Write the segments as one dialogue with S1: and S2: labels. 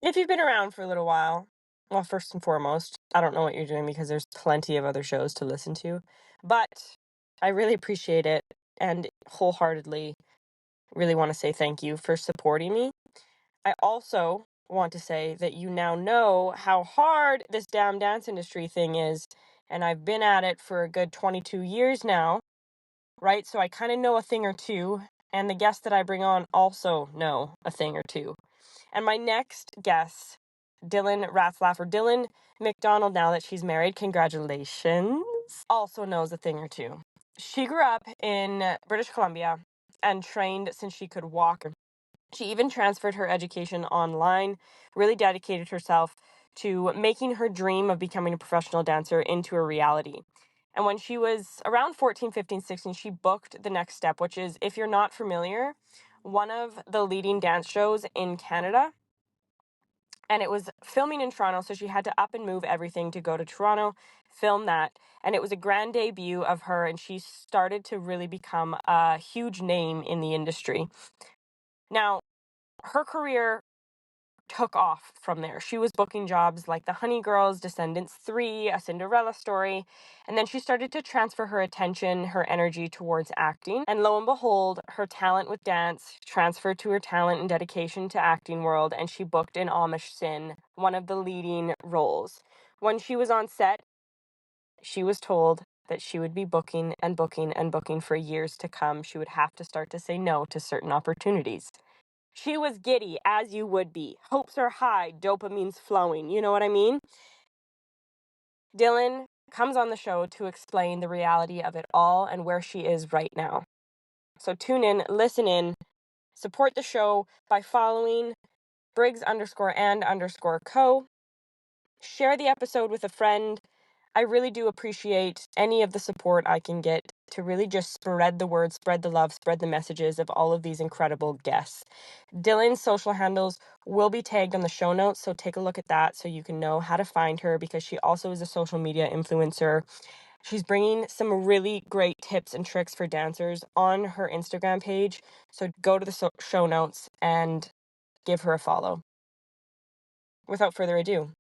S1: If you've been around for a little while, well, first and foremost, I don't know what you're doing because there's plenty of other shows to listen to, but I really appreciate it and wholeheartedly really want to say thank you for supporting me. I also want to say that you now know how hard this damn dance industry thing is, and I've been at it for a good 22 years now, right? So I kind of know a thing or two, and the guests that I bring on also know a thing or two. And my next guest, Dylan Ratzlaff, or Dylan McDonald, now that she's married, congratulations, also knows a thing or two. She grew up in British Columbia and trained since she could walk. She even transferred her education online, really dedicated herself to making her dream of becoming a professional dancer into a reality. And when she was around 14, 15, 16, she booked the next step, which is, if you're not familiar, one of the leading dance shows in Canada. And it was filming in Toronto, so she had to up and move everything to go to Toronto, film that. And it was a grand debut of her, and she started to really become a huge name in the industry. Now, her career took off from there. She was booking jobs like The Honey Girls, Descendants 3, A Cinderella Story, and then she started to transfer her attention, her energy towards acting. And lo and behold, her talent with dance transferred to her talent and dedication to acting world, and she booked in Amish Sin, one of the leading roles. When she was on set, she was told that she would be booking and booking and booking for years to come. She would have to start to say no to certain opportunities. She was giddy, as you would be. Hopes are high, dopamine's flowing. You know what I mean? Dylan comes on the show to explain the reality of it all and where she is right now. So tune in, listen in, support the show by following Briggs_and_co. Share the episode with a friend. I really do appreciate any of the support I can get to really just spread the word, spread the love, spread the messages of all of these incredible guests. Dylan's social handles will be tagged on the show notes, so take a look at that so you can know how to find her, because she also is a social media influencer. She's bringing some really great tips and tricks for dancers on her Instagram page, so go to the show notes and give her a follow. Without further ado,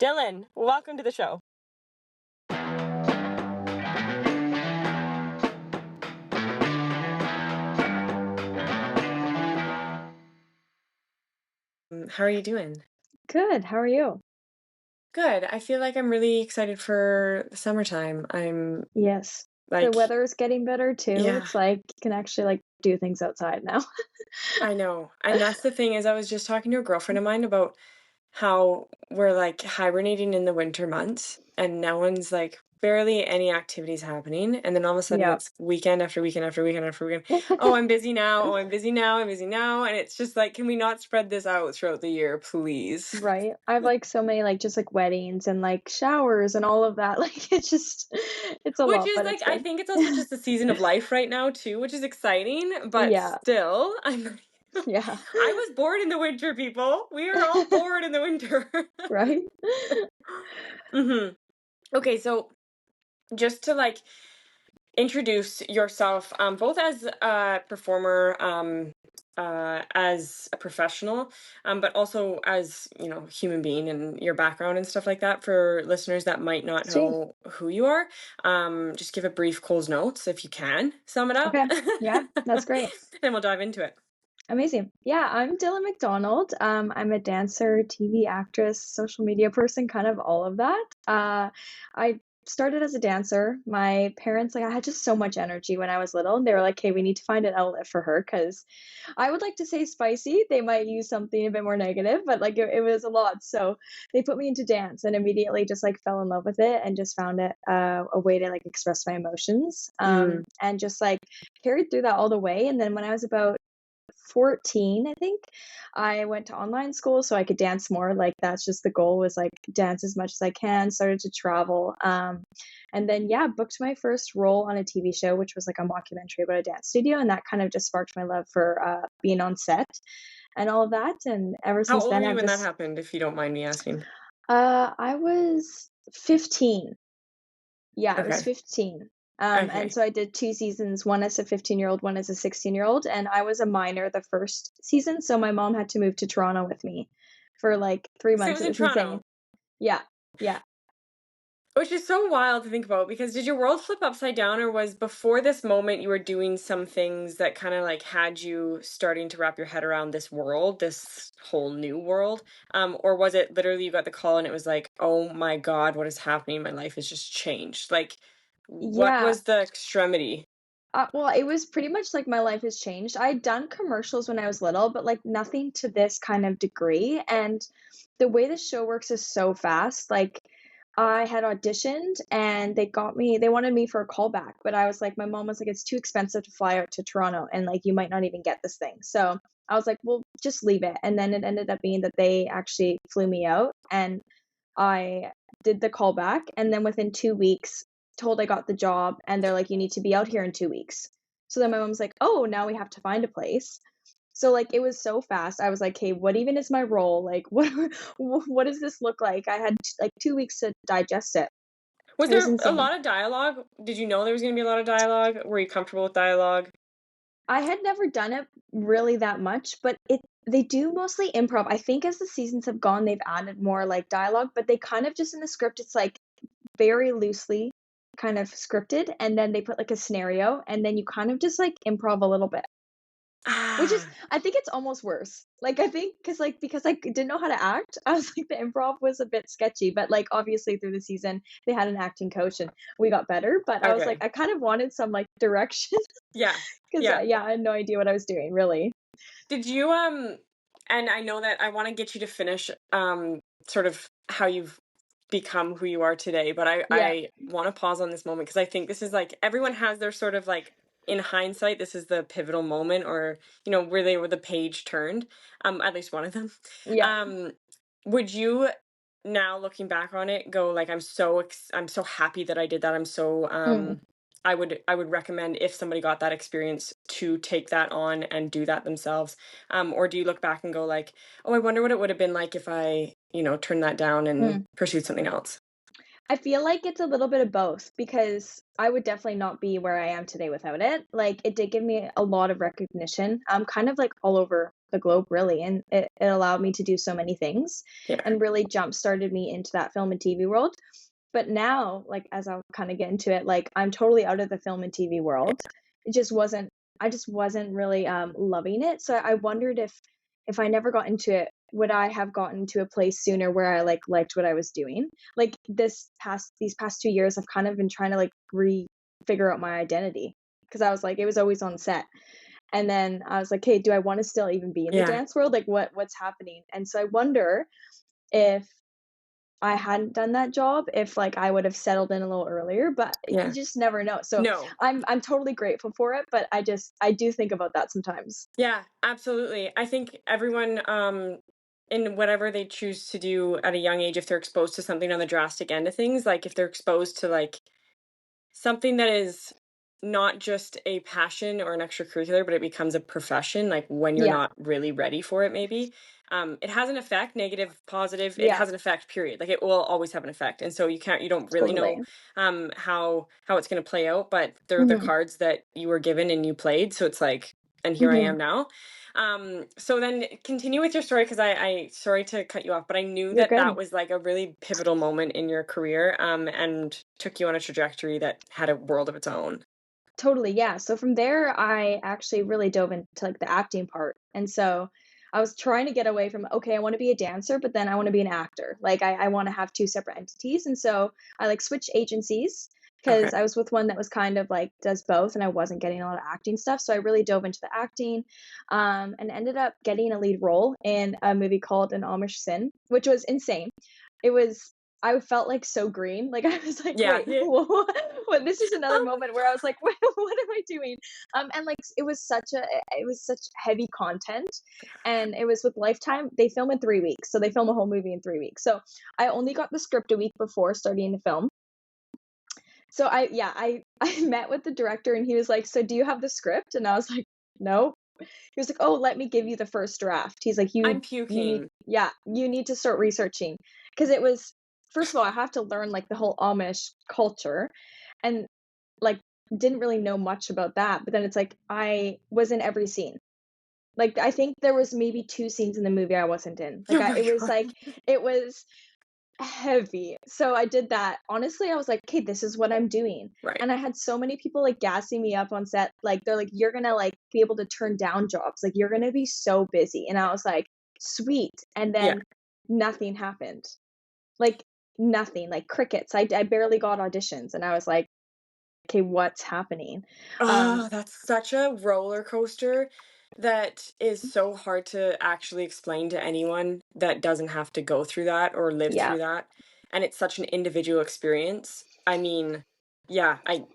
S1: Dylan, welcome to the show. How are you doing?
S2: Good. How are you?
S1: Good. I feel like I'm really excited for the summertime. I'm
S2: Yes. The
S1: like,
S2: weather is getting better too.
S1: yeah,
S2: It's like you can actually like do things outside now.
S1: I know. And that's the thing is I was just talking to a girlfriend of mine about how we're like hibernating in the winter months and no one's like barely any activities happening. And then all of a sudden
S2: Yeah.
S1: it's weekend after weekend after weekend after weekend. Oh, I'm busy now. Oh, I'm busy now. I'm busy now. And it's just like, can we not spread this out throughout the year, please?
S2: Right. I have like so many like just like weddings and like showers and all of that. Like it's just it's a
S1: Which
S2: lot,
S1: is
S2: but
S1: like,
S2: it's
S1: I
S2: good.
S1: think it's also just the season of life right now too, which is exciting, but
S2: Yeah.
S1: still, I'm
S2: Yeah.
S1: I was bored in the winter, people. We are all bored in the winter.
S2: Right?
S1: hmm Okay, so just to like introduce yourself, both as a performer, as a professional, but also as, you know, human being and your background and stuff like that for listeners that might not
S2: Sweet.
S1: know who you are. Just give a brief Cole's notes if you can sum it up,
S2: Okay. Yeah, that's great.
S1: and we'll dive into it.
S2: Amazing. Yeah, I'm Dylan McDonald. I'm a dancer, TV actress, social media person, kind of all of that. I started as a dancer. My parents, like, I had just so much energy when I was little, and they were like, "Hey, we need to find an outlet for her," because I would like to say spicy. They might use something a bit more negative, but like it was a lot. So they put me into dance, and immediately just like fell in love with it, and just found it a way to like express my emotions,
S1: Mm,
S2: and just like carried through that all the way. And then when I was about 14, I think, I went to online school so I could dance more. Like that's just the goal, was like dance as much as I can, started to travel. And then yeah, booked my first role on a TV show, which was like a mockumentary about a dance studio. And that kind of just sparked my love for being on set and all of that. And ever
S1: how
S2: since
S1: old were
S2: then,
S1: you
S2: I've
S1: when that
S2: just,
S1: happened, if you don't mind me asking?
S2: I was 15. Yeah, I was
S1: Okay.
S2: 15. And
S1: Okay.
S2: so I did 2 seasons, one as a 15-year-old, one as a 16-year-old, and I was a minor the first season, so my mom had to move to Toronto with me for like 3
S1: So it
S2: months.
S1: was
S2: It
S1: in
S2: was insane.
S1: Toronto.
S2: Yeah. Yeah.
S1: Which is so wild to think about because did your world flip upside down or was before this moment you were doing some things that kind of like had you starting to wrap your head around this world, this whole new world? Or was it literally you got the call and it was like, oh my God, what is happening? My life has just changed. Like, what
S2: Yeah.
S1: was the extremity?
S2: Well, it was pretty much like my life has changed. I'd done commercials when I was little, but like nothing to this kind of degree. And the way the show works is so fast. Like I had auditioned and they wanted me for a callback, but I was like, my mom was like, it's too expensive to fly out to Toronto and like you might not even get this thing. So I was like, well, just leave it. And then it ended up being that they actually flew me out and I did the callback, and then within 2 weeks, told I got the job, and they're like, "You need to be out here in 2 weeks." So then my mom's like, "Oh, now we have to find a place." So, like, it was so fast. I was like, "Hey, what even is my role? Like, what does this look like?" I had, like, 2 weeks to digest it.
S1: Was
S2: It was
S1: there a
S2: insane.
S1: lot of dialogue? Did you know there was going to be a lot of dialogue? Were you comfortable with dialogue?
S2: I had never done it really that much, but they do mostly improv. I think as the seasons have gone, they've added more, like, dialogue, but they kind of just in the script, it's, like, very loosely kind of scripted, and then they put, like, a scenario, and then you kind of just, like, improv a little bit, which is
S1: Ah,
S2: I think it's almost worse. Like, I think because I didn't know how to act, I was like, the improv was a bit sketchy, but, like, obviously through the season, they had an acting coach, and we got better, but I was like,
S1: okay.
S2: I kind of wanted some, like, direction
S1: Yeah.
S2: 'cause,
S1: Yeah.
S2: yeah, I had no idea what I was doing, really.
S1: Did you and I know that I want to get you to finish sort of how you've become who you are today, but
S2: Yeah.
S1: I want to pause on this moment because I think this is like everyone has their sort of like in hindsight this is the pivotal moment or where they were the page turned, at least one of them.
S2: Yeah.
S1: Um would you now looking back on it go like I'm so happy that I did that. I'm so
S2: Mm.
S1: I would recommend if somebody got that experience to take that on and do that themselves. Or do you look back and go like, oh, I wonder what it would have been like if I, turned that down and
S2: Mm.
S1: pursued something else.
S2: I feel like it's a little bit of both because I would definitely not be where I am today without it. Like, it did give me a lot of recognition, kind of like all over the globe, really. And it allowed me to do so many things
S1: Yeah.
S2: and really jump started me into that film and TV world. But now, like, as I'll kind of get into it, like, I'm totally out of the film and TV world. It just wasn't, I just wasn't really loving it. So I wondered if I never got into it, would I have gotten to a place sooner where I like liked what I was doing? Like these past 2 years, I've kind of been trying to like figure out my identity because I was like, it was always on set. And then I was like, hey, do I want to still even be in the
S1: Yeah.
S2: dance world? Like what's happening? And so I wonder if I hadn't done that job, if like I would have settled in a little earlier, but you
S1: Yeah.
S2: just never know. So
S1: No.
S2: I'm totally grateful for it, but I do think about that sometimes.
S1: Yeah, absolutely. I think everyone in whatever they choose to do at a young age, if they're exposed to something on the drastic end of things, like if they're exposed to like something that is not just a passion or an extracurricular, but it becomes a profession, like when you're
S2: Yeah,
S1: not really ready for it, maybe. It has an effect, negative, positive, it
S2: yeah,
S1: has an effect, period. Like it will always have an effect. And so you don't really know
S2: totally.
S1: how it's gonna play out, but they're the
S2: Mhm,
S1: cards that you were given and you played. So it's like, and here I
S2: mhm.
S1: am now. So then continue with your story because I sorry to cut you off, but I knew
S2: You're
S1: that that
S2: good.
S1: was like a really pivotal moment in your career, and took you on a trajectory that had a world of its own.
S2: Totally, yeah. So from there, I actually really dove into like the acting part. And so I was trying to get away from, okay, I want to be a dancer, but then I want to be an actor. Like I want to have two separate entities. And so I like switched agencies
S1: Okay.
S2: because I was with one that was kind of like does both and I wasn't getting a lot of acting stuff. So I really dove into the acting and ended up getting a lead role in a movie called An Amish Sin, which was insane. It was I felt like so green. Like I was like,
S1: Yeah.
S2: wait,
S1: Yeah.
S2: what? This is another
S1: Um,
S2: moment where I was like, what am I doing? And like it was such heavy content, and it was with Lifetime. They film in 3 weeks, so they film a whole movie in 3 weeks. So I only got the script a week before starting to film. So I I met with the director, and he was like, so do you have the script? And I was like, no. He was like, "Oh, let me give you the first draft." He's like,
S1: I'm
S2: you need
S1: puking.
S2: yeah, you need to start researching." Because it was first of all, I have to learn, like, the whole Amish culture and, like, didn't really know much about that, but then it's like I was in every scene. Like, I think there was maybe 2 scenes in the movie I wasn't in. Like,
S1: Oh
S2: I
S1: my
S2: it was,
S1: god.
S2: like it was heavy. So I did that. Honestly, I was like, "Okay, this is what I'm doing."
S1: Right.
S2: And I had so many people, like, gassing me up on set, like, they're like, "You're gonna, like, be able to turn down jobs, like, you're gonna be so busy." And I was like, "Sweet." And
S1: Yeah.
S2: then nothing happened. Like, nothing, like, crickets. I barely got auditions, and I was like, "Okay, what's happening?" Um,
S1: Oh, that's such a roller coaster that is so hard to actually explain to anyone that doesn't have to go through that or live
S2: yeah.
S1: through that. And it's such an individual experience. I mean, yeah, I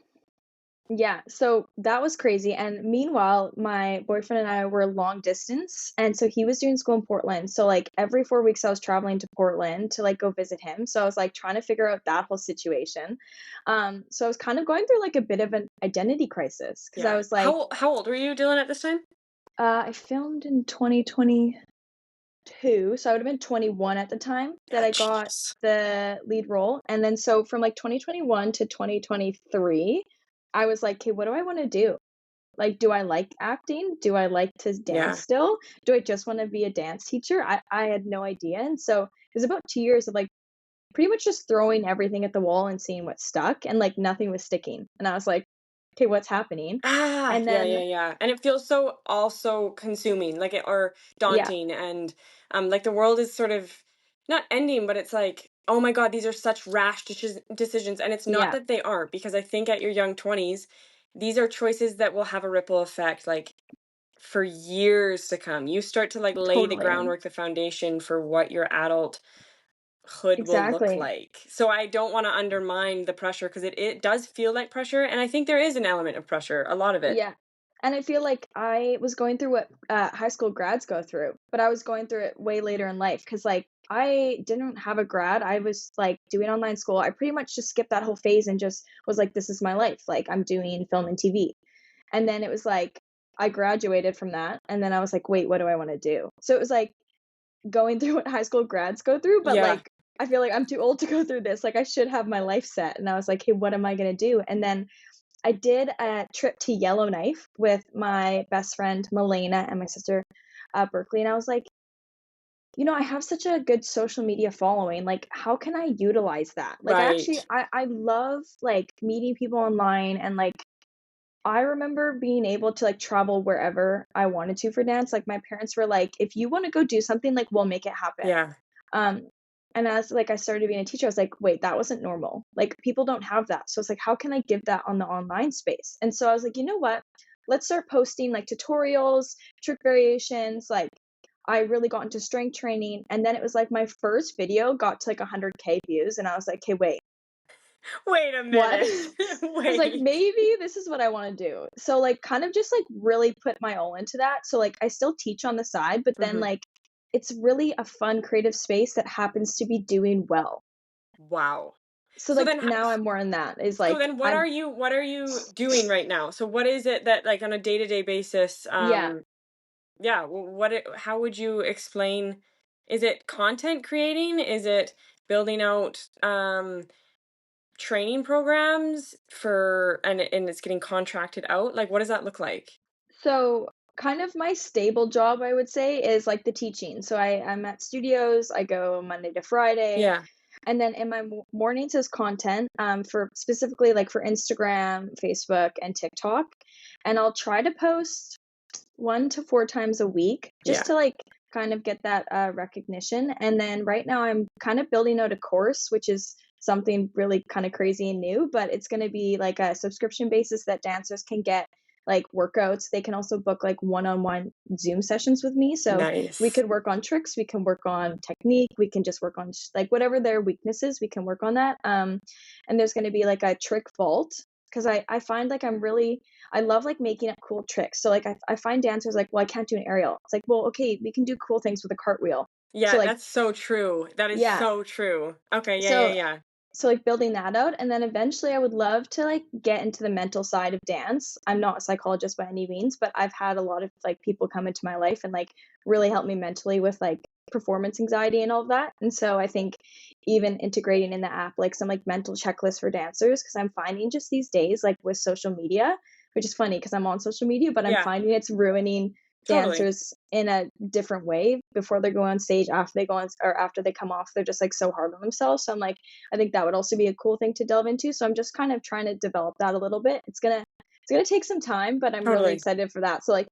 S2: Yeah, so that was crazy, and meanwhile, my boyfriend and I were long distance, and so he was doing school in Portland, so, like, every 4 weeks I was traveling to Portland to, like, go visit him, so I was, like, trying to figure out that whole situation. So I was kind of going through, like, a bit of an identity crisis because I
S1: yeah.
S2: was like,
S1: How old were you, Dylan, at this time?
S2: I filmed in 2022, so I would've been 21 at the time that
S1: Yeah,
S2: I got
S1: jeez.
S2: the lead role, and then so from, like, 2021 to 2023, I was like, "Okay, what do I wanna do?" Like, do I like acting? Do I like to dance
S1: Yeah.
S2: still? Do I just wanna be a dance teacher? I had no idea, and so it was about 2 years of, like, pretty much just throwing everything at the wall and seeing what stuck, and, like, nothing was sticking, and I was like, "Okay, what's happening?"
S1: Ah,
S2: And
S1: yeah, yeah,
S2: then
S1: yeah. And it feels so also consuming, like it or
S2: yeah,
S1: daunting and like the world is sort of not ending, but it's like, oh my God, these are such rash decisions. And it's not
S2: yeah,
S1: that they aren't, because I think at your young 20s, these are choices that will have a ripple effect like for years to come. You start to like lay the
S2: totally.
S1: groundwork, the foundation for what your adulthood will look
S2: Exactly.
S1: like. So I don't want to undermine the pressure because it does feel like pressure. And I think there is an element of pressure, a lot of it.
S2: Yeah. And I feel like I was going through what, high school grads go through, but I was going through it way later in life because, like, I didn't have a grad, I was, like, doing online school, I pretty much just skipped that whole phase and just was like, "This is my life," like, I'm doing film and TV. And then it was like, I graduated from that, and then I was like, "Wait, what do I wanna do?" So it was like going through what high school grads go through, but,
S1: Yeah.
S2: like, I feel like I'm too old to go through this, like, I should have my life set, and I was like, "Hey, what am I gonna do?" And then I did a trip to Yellowknife with my best friend Milena and my sister, Berkeley, and I was like, I have such a good social media following, like, how can I utilize that? Like, I actually
S1: Right.
S2: I love, like, meeting people online and, like, I remember being able to, like, travel wherever I wanted to for dance, like, my parents were like, "If you wanna go do something, like, we'll make it happen."
S1: Yeah.
S2: Um, and as, like, I started being a teacher, I was like, "Wait, that wasn't normal." Like, people don't have that. So it's like, how can I give that on the online space? And so I was like, "You know what? Let's start posting, like, tutorials, trick variations." Like, I really got into strength training, and then it was like my first video got to, like, 100K views, and I was like, "Okay, wait,
S1: Wait a
S2: what?"
S1: minute.
S2: I was like,
S1: Wait.
S2: "Maybe this is what I wanna do." So, like, kind of just, like, really put my all into that. So, like, I still teach on the side, but then,
S1: Mhm.
S2: like, it's really a fun creative space that happens to be doing well.
S1: Wow.
S2: So,
S1: So
S2: like,
S1: then ho
S2: now I'm more in that, is,
S1: so
S2: like,
S1: then
S2: I'm
S1: what are you doing right now? So what is it that, like, on a day-to-day basis,
S2: yeah.
S1: yeah, how would you explain is it content creating? Is it building out, training programs for and it's getting contracted out? Like, what does that look like?
S2: So, kind of my stable job, I would say, is, like, the teaching. So I'm at studios, I go Monday to Friday,
S1: Yeah.
S2: and then in my mornings is content, for specifically, like, for Instagram, Facebook, and TikTok, and I'll try to post 1 to 4 times a week just
S1: Yeah.
S2: to, like, kind of get that, recognition, and then right now I'm kind of building out a course, which is something really kinda crazy and new, but it's gonna be like a subscription basis that dancers can get, like, workouts. They can also book, like, one-on-one Zoom sessions with me, so we
S1: Nice.
S2: could work on tricks, we can work on technique, we can just work on like, whatever their weakness is, we can work on that, and there's gonna be, like, a trick vault because I find, like, I love, like, making up cool tricks. So, like, I find dancers like, "Well, I can't do an aerial." It's like, "Well, okay, we can do cool things with a cartwheel." So,
S1: Yeah,
S2: like
S1: that's so true. That is
S2: yeah.
S1: so true. Okay, yeah,
S2: So
S1: yeah,
S2: like, building that out, and then eventually I would love to, like, get into the mental side of dance. I'm not a psychologist by any means, but I've had a lot of, like, people come into my life and, like, really help me mentally with, like, performance anxiety and all of that, and so I think even integrating in the app, like, some, like, mental checklists for dancers, because 'cause I'm finding just these days, like, with social media, which is funny because 'cause I'm on social media, but I'm
S1: yeah.
S2: finding it's ruining
S1: Totally.
S2: dancers in a different way before they go on stage, after they go on, or after they come off, they're just like so hard on themselves. So I'm like, I think that would also be a cool thing to delve into. So I'm just kind of trying to develop that a little bit. It's gonna take some time, but I'm really
S1: Totally.
S2: excited for that. So like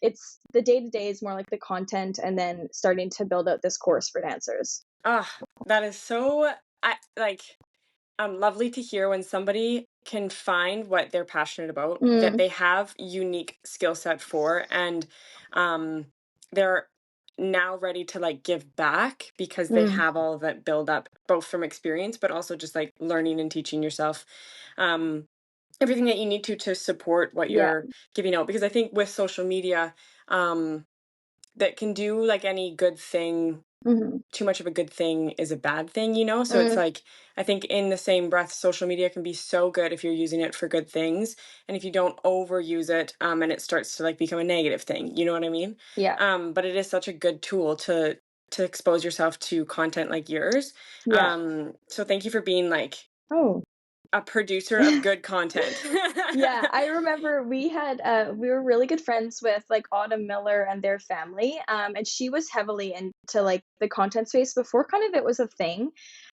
S2: it's the day to day is more like the content and then starting to build out this course for dancers.
S1: Ah, that is so I like lovely to hear when somebody can find what they're passionate about, that
S2: Mm,
S1: they have unique skill set for, and um, they're now ready to like give back because they
S2: mm,
S1: have all of that build up, both from experience, but also just like learning and teaching yourself um, everything that you need to support what
S2: yeah.
S1: you're giving out. Because I think with social media, um, that can do like any good thing,
S2: Mhm.
S1: too much of a good thing is a bad thing, you know? So it's
S2: Mm,
S1: like, I think in the same breath, social media can be so good if you're using it for good things. And if you don't overuse it, and it starts to like become a negative thing, you know what I mean?
S2: yeah.
S1: But it is such a good tool to expose yourself to content like yours.
S2: Yeah.
S1: So thank you for being like
S2: Oh.
S1: a producer of good content.
S2: Yeah, I remember we were really good friends with like Autumn Miller and their family. And she was heavily into like the content space before kind of it was a thing.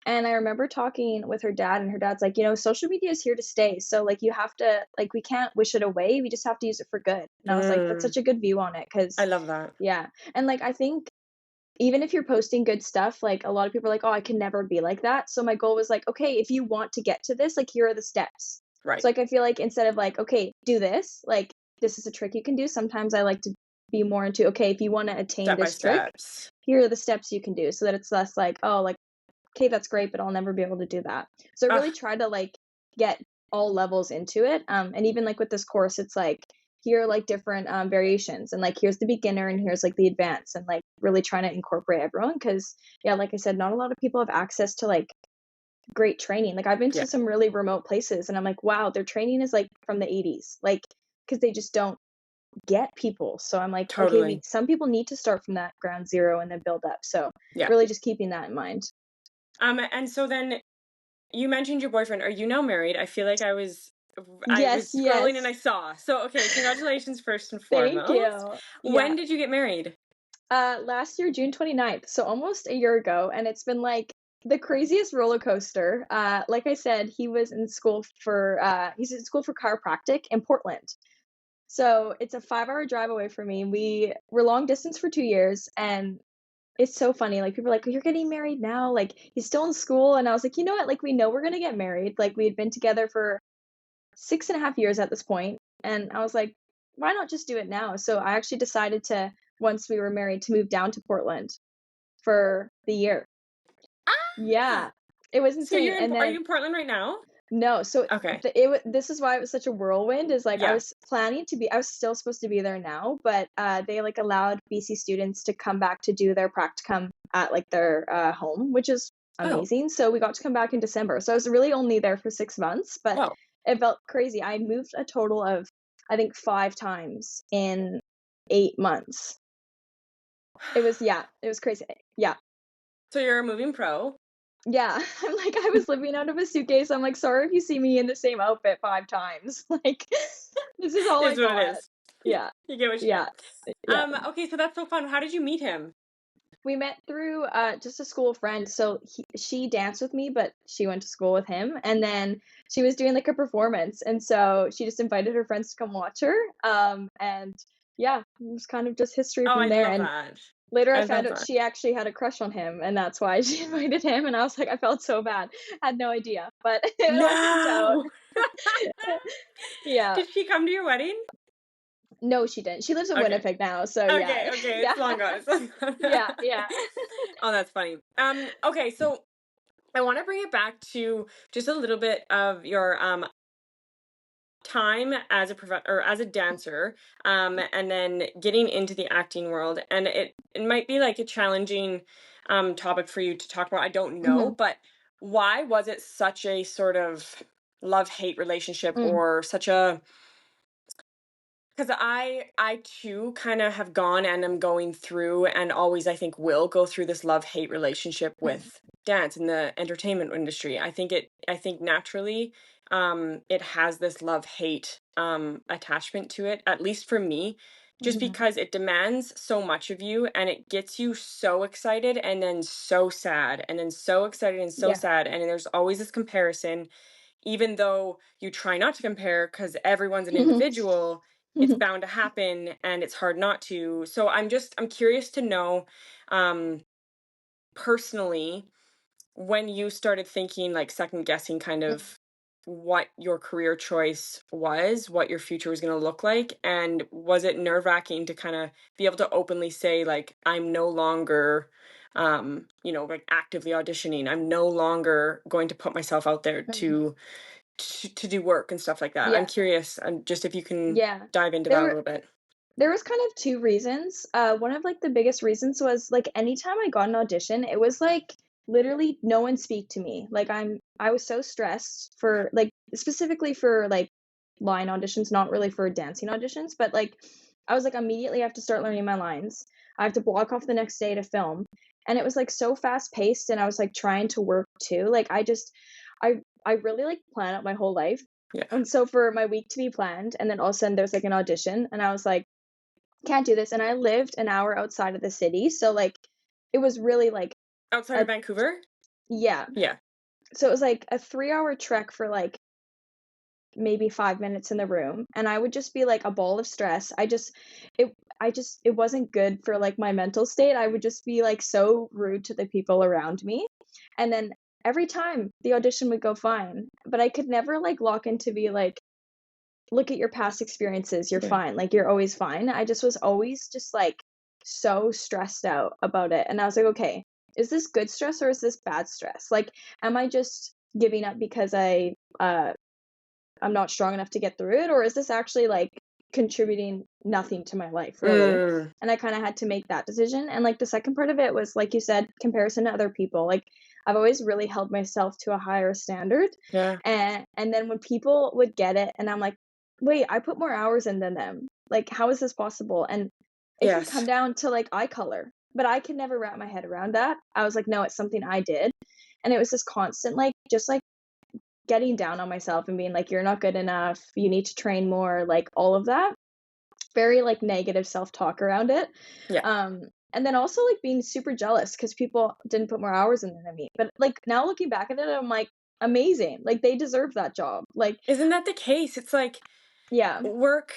S2: And I remember talking with her dad, and her dad's like, social media is here to stay. So like you have to like we can't wish it away. We just have to use it for good. And I was like, that's
S1: Mm,
S2: such a good view on it,
S1: I
S2: because
S1: love that.
S2: yeah. And like I think even if you're posting good stuff, like a lot of people are like, "Oh, I can never be like that." So my goal was like, "Okay, if you want to get to this, like here are the steps." So
S1: Right.
S2: like I feel like instead of like, "Okay, do this," like this is a trick you can do. Sometimes I like to be more into, "Okay, if you want to attain
S1: Step by
S2: this trick,
S1: steps.
S2: here are the steps you can do," so that it's less like, "Oh, like okay, that's great, but I'll never be able to do that." So I really
S1: Ah,
S2: try to like get all levels into it. And even like with this course, it's like here are like different variations, and like here's the beginner and here's like the advanced, and like really trying to incorporate everyone, because yeah, like I said, not a lot of people have access to like great training. Like I've been
S1: yeah,
S2: to some really remote places, and I'm like, wow, their training is like from the 80s, like because they just don't get people. So I'm like, okay, we
S1: totally.
S2: some people need to start from that ground zero and then build up. So
S1: Yeah.
S2: really just keeping that in mind.
S1: And so then you mentioned your boyfriend. Are you now married? I feel like I was
S2: Yes,
S1: scrolling and
S2: yes.
S1: I saw. So okay, congratulations first and
S2: Thank
S1: foremost.
S2: you. Yeah.
S1: When did you get married?
S2: Last year, June 29th, so almost a year ago, and it's been like the craziest roller coaster. Like I said, he's in school for chiropractic in Portland. So it's a 5-hour drive away from me. We were long distance for 2 years, and it's so funny. Like people are like, "You're getting married now?" Like he's still in school, and I was like, you know what? Like we know we're gonna get married. Like we had been together for 6.5 years at this point, and I was like, why not just do it now? So I actually decided to, once we were married, to move down to Portland for the year.
S1: Ah,
S2: Yeah, it was
S1: so
S2: insane. And
S1: are you
S2: then
S1: in Portland right now?
S2: no, so
S1: Okay.
S2: this is why it was such a whirlwind. Is like
S1: Yeah.
S2: I was still supposed to be there now, but they like allowed BC students to come back to do their practicum at like their home, which is
S1: Oh.
S2: amazing. So we got to come back in December. So I was really only there for 6 months, but
S1: Oh.
S2: it felt crazy. I moved a total of, I think, 5 times in 8 months. Yeah, it was crazy. Yeah.
S1: So you're a moving pro.
S2: Yeah, I'm like, I was living out of a suitcase. I'm like, sorry if you see me in the same outfit 5 times. Like, this is all I
S1: Is what it
S2: got.
S1: is.
S2: Yeah,
S1: You get what you
S2: yeah,
S1: get.
S2: yeah.
S1: Okay, so that's so fun. How did you meet him?
S2: We met through just a school friend. So she danced with me, but she went to school with him. And then she was doing like a performance, and so she just invited her friends to come watch her. And yeah, it was kind of just history
S1: Oh,
S2: from
S1: I
S2: there.
S1: love
S2: And
S1: that.
S2: later I
S1: I
S2: found
S1: love
S2: out
S1: that.
S2: she actually had a crush on him, and that's why she invited him. And I was like, I felt so bad. Had no idea, but it all worked out.
S1: No.
S2: Yeah.
S1: Did she come to your wedding?
S2: No, she didn't. She lives in
S1: Okay.
S2: Winnipeg now, so
S1: Okay,
S2: yeah.
S1: okay,
S2: Yeah.
S1: it's long gone. It's long gone.
S2: Yeah, yeah.
S1: Oh, that's funny. Okay, so I want to bring it back to just a little bit of your time as a or as a dancer, and then getting into the acting world. And it might be like a challenging topic for you to talk about. I don't know,
S2: Mhm.
S1: but why was it such a sort of love-hate relationship,
S2: Mm,
S1: or such a, because I too kind of have gone and am going through, and always I think will go through, this love-hate relationship
S2: mm,
S1: with dance in the entertainment industry. I think naturally it has this love-hate attachment to it, at least for me. just
S2: Mhm.
S1: because it demands so much of you and it gets you so excited and then so sad and then so excited and so
S2: Yeah.
S1: sad. And there's always this comparison, even though you try not to compare because everyone's an individual, it's bound to happen and it's hard not to. So I'm curious to know, um, personally, when you started thinking, like second guessing kind of what your career choice was, what your future was going to look like, and was it nerve-wracking to kind of be able to openly say, like, I'm no longer, like actively auditioning. I'm no longer going to put myself out there
S2: Mhm.
S1: to do work and stuff like that. I'm
S2: Yeah.
S1: curious, and just if you can
S2: Yeah.
S1: dive into that a
S2: There
S1: little bit.
S2: There was kind of 2 reasons. One of, like, the biggest reasons was, like, anytime I got an audition, it was, like, literally no one speak to me. Like, I was so stressed for, like, specifically for, like, line auditions, not really for dancing auditions, but, like, I was like, immediately I have to start learning my lines. I have to block off the next day to film, and it was, like, so fast-paced, and I was, like, trying to work too. Like, I really, like, plan out my whole life,
S1: Yeah.
S2: and so for my week to be planned, and then all of a sudden there's, like, an audition, and I was like, can't do this, and I lived an hour outside of the city, so, like, it was really, like,
S1: Outside of
S2: a
S1: Vancouver?
S2: yeah.
S1: Yeah.
S2: So it was, like, a 3-hour trek for, like, maybe 5 minutes in the room, and I would just be, like, a ball of stress. It wasn't good for, like, my mental state. I would just be, like, so rude to the people around me, and then every time, the audition would go fine, but I could never, like, lock in to be like, "Look at your past experiences, you're
S1: Yeah.
S2: fine, like, you're always fine." I just was always just, like, so stressed out about it, and I was like, "Okay, is this good stress or is this bad stress? Like, am I just giving up because I'm not strong enough to get through it, or is this actually, like, contributing nothing to my life, really?"
S1: Mm,
S2: And I kinda had to make that decision, and, like, the second part of it was, like you said, comparison to other people. Like, I've always really held myself to a higher standard,
S1: yeah.
S2: and then when people would get it, and I'm like, "Wait, I put more hours in than them. Like, how is this possible?" And it can come
S1: Yes.
S2: down to, like, eye color, but I could never wrap my head around that. I was like, "No, it's something I did." And it was this constant, like, just, like, getting down on myself and being like, "You're not good enough, you need to train more," like, all of that. Very, like, negative self-talk around it.
S1: Yeah.
S2: And then also, like, being super jealous because people didn't put more hours in than me. But, like, now looking back at it, I'm like, amazing. Like, they deserve that job. Like,
S1: Isn't that the case? It's like
S2: yeah.
S1: work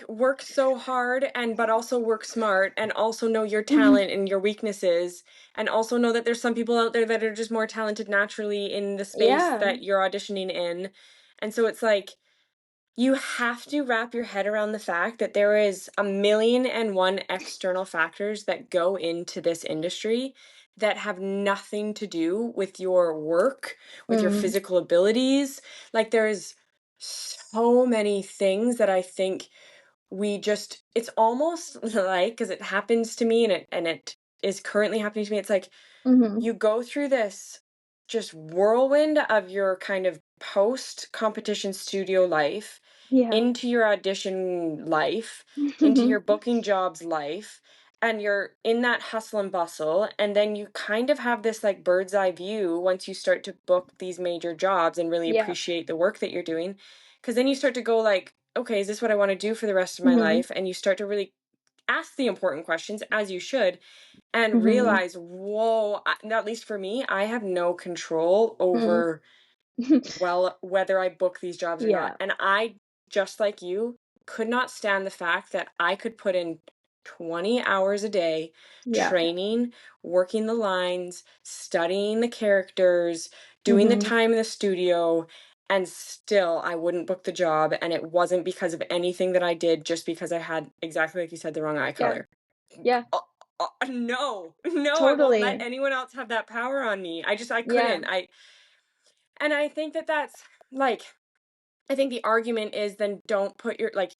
S1: work so hard and but also work smart and also know your
S2: Mhm.
S1: talent and your weaknesses and also know that there's some people out there that are just more talented naturally in the space
S2: Yeah.
S1: that you're auditioning in. And so it's like you have to wrap your head around the fact that there is a million and one external factors that go into this industry that have nothing to do with your work, with your
S2: Mm.
S1: physical abilities. Like there's so many things that I think it's almost like because it happens to me and it is currently happening to me. It's like
S2: Mhm.
S1: you go through this just whirlwind of your kind of post competition studio life
S2: Yeah.
S1: into your audition life, into your booking jobs life, and you're in that hustle and bustle. And then you kind of have this like bird's eye view once you start to book these major jobs and really
S2: Yeah.
S1: appreciate the work that you're doing. Because then you start to go like, okay, is this what I want to do for the rest of my
S2: Mhm.
S1: life? And you start to really ask the important questions as you should and
S2: Mhm.
S1: realize, whoa, at least for me, I have no control
S2: Mhm.
S1: over whether I book these jobs or not.
S2: Yeah.
S1: And I, just like you, could not stand the fact that I could put in 20 hours a day
S2: Yeah.
S1: training, working the lines, studying the characters, doing the
S2: Mhm.
S1: time in the studio, and still I wouldn't book the job. And it wasn't because of anything that I did, just because I had, exactly like you said, the wrong eye
S2: Yeah.
S1: color.
S2: Yeah.
S1: No, no, I won't let
S2: Totally.
S1: anyone else have that power on me. I
S2: Yeah.
S1: couldn't. And I think that that's like, I think the argument is then don't put your, like,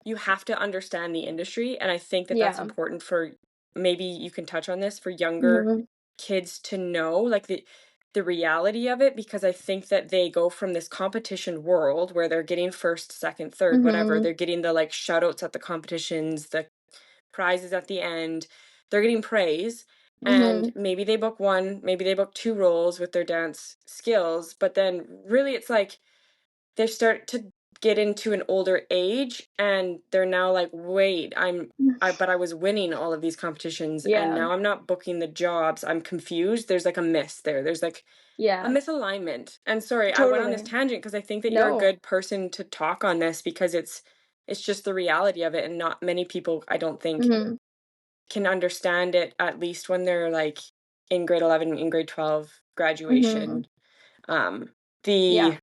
S1: you have to understand the industry. And I think that that's
S2: Yeah.
S1: important for, maybe you can touch on this, for younger
S2: Mhm.
S1: kids to know, like, the reality of it, because I think that they go from this competition world where they're getting first, second, third, whatever.
S2: Mhm.
S1: They're getting the like shout outs at the competitions, the prizes at the end. They're getting praise. And
S2: Mhm.
S1: maybe they book one, maybe they book two roles with their dance skills, but then really it's like they start to get into an older age and they're now like, wait, but I was winning all of these competitions and
S2: Yeah.
S1: now I'm not booking the jobs. I'm confused. There's like a miss there. There's like a
S2: Yeah.
S1: misalignment. And sorry, I went on this
S2: Totally.
S1: tangent because I think that you're a
S2: No.
S1: good person to talk on this because it's just the reality of it and not many people I don't think
S2: Mhm.
S1: can understand it at least when they're like in grade 11, in grade 12
S2: Mhm.
S1: graduation. Um
S2: Yeah.
S1: the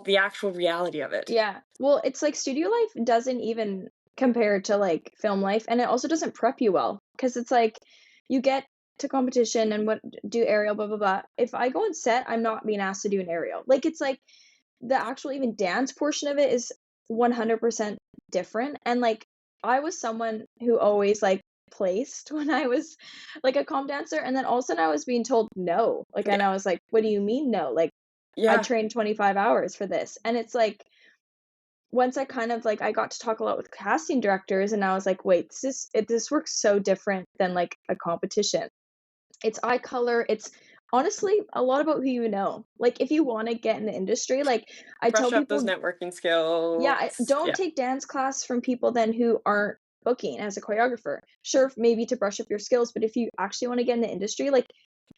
S1: the actual reality of it.
S2: Yeah. Well, it's like studio life doesn't even compare to like film life, and it also doesn't prep you well because it's like you get to competition and what do aerial blah blah blah. If I go on set, I'm not being asked to do an aerial. Like it's like the actual even dance portion of it is 100% different. And like I was someone who always like placed when I was like a comp dancer, and then all of a sudden I was being told no. Like,
S1: Yeah.
S2: and I was like, what do you mean no? Like I
S1: Yeah.
S2: trained 25 hours for this. And it's like once I kind of like I got to talk a lot with casting directors and I was like, wait, this works so different than like a competition. It's eye color, it's honestly a lot about who you know. Like if you want to get in the industry, like I
S1: Brush
S2: tell
S1: up those
S2: people,
S1: networking
S2: yeah,
S1: skills.
S2: don't
S1: Yeah.
S2: take dance class from people then who aren't booking as a choreographer. Sure, maybe to brush up your skills, but if you actually want to get in the industry, like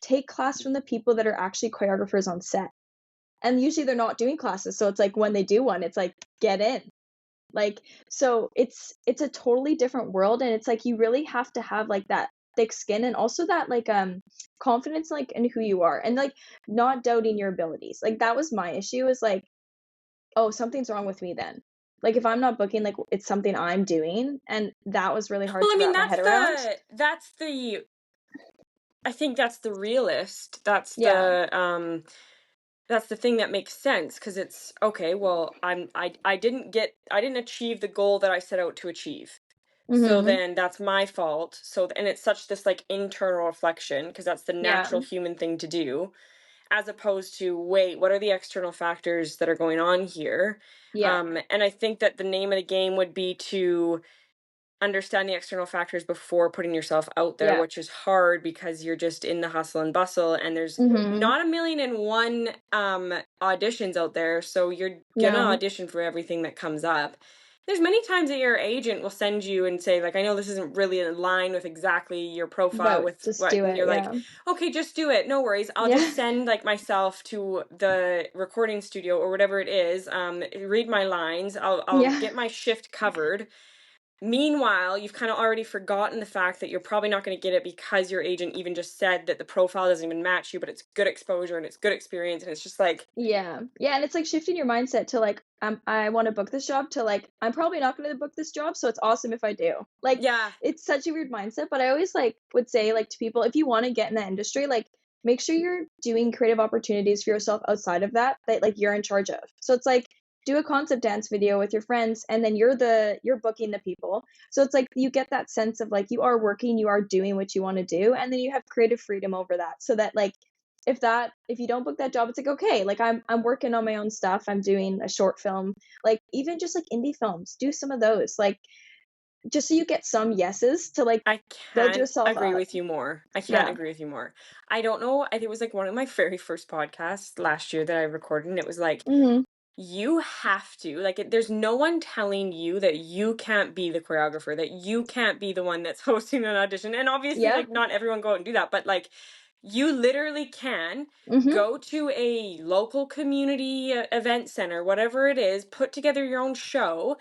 S2: take class from the people that are actually choreographers on set. And usually they're not doing classes, so it's like when they do one, it's like get in. Like so it's a totally different world, and it's like you really have to have like that thick skin and also that like confidence like in who you are and like not doubting your abilities. Like that was my issue is like, oh, something's wrong with me then. Like if I'm not booking, like it's something I'm doing, and that was really hard
S1: Well, I
S2: to
S1: mean,
S2: wrap my head around.
S1: I think that's the realist.
S2: Yeah.
S1: That's the thing that makes sense because it's okay, well, I didn't achieve the goal that I set out to achieve. So
S2: Mhm.
S1: then that's my fault. And it's such this like internal reflection because that's the
S2: Yeah.
S1: natural human thing to do, as opposed to wait, what are the external factors that are going on here?
S2: Yeah.
S1: And I think that the name of the game would be to understand the external factors before putting yourself out there,
S2: Yeah.
S1: which is hard because you're just in the hustle and bustle and there's
S2: Mhm.
S1: not a million and one auditions out there, so you're gonna
S2: No.
S1: audition for everything that comes up. There's many times that your agent will send you and say like, I know this isn't really in line with exactly your profile
S2: But
S1: with
S2: just
S1: what,
S2: do
S1: and
S2: it.
S1: you're like,
S2: Yeah.
S1: okay, just do it, no worries, I'll
S2: Yeah.
S1: just send like myself to the recording studio or whatever it is, read my lines, I'll
S2: Yeah.
S1: get my shift covered. Meanwhile, you've kind of already forgotten the fact that you're probably not going to get it because your agent even just said that the profile doesn't even match you, but it's good exposure and it's good experience. And it's just like,
S2: Yeah. Yeah, and it's like shifting your mindset to like, I want to book this job to like, I'm probably not going to book this job, so it's awesome if I do. Like,
S1: yeah,
S2: it's such a weird mindset, but I always like would say like to people, if you want to get in that industry, like make sure you're doing creative opportunities for yourself outside of that that like you're in charge of. So it's like do a concept dance video with your friends and then you're booking the people. So it's like you get that sense of like you are working, you are doing what you want to do, and then you have creative freedom over that. So that like if you don't book that job, it's like okay, like I'm working on my own stuff, I'm doing a short film, like even just like indie films, do some of those, like just so you get some yeses to like
S1: I
S2: build
S1: can't
S2: yourself
S1: agree
S2: up.
S1: with you more. I can't
S2: Yeah.
S1: agree with you more. I don't know. I think it was like one of my very first podcasts last year that I recorded, and it was like,
S2: Mhm.
S1: you have to there's no one telling you that you can't be the choreographer, that you can't be the one that's hosting an audition, and obviously
S2: Yeah.
S1: like not everyone go out and do that, but like you literally can
S2: Mhm.
S1: go to a local community event center, whatever it is, put together your own show,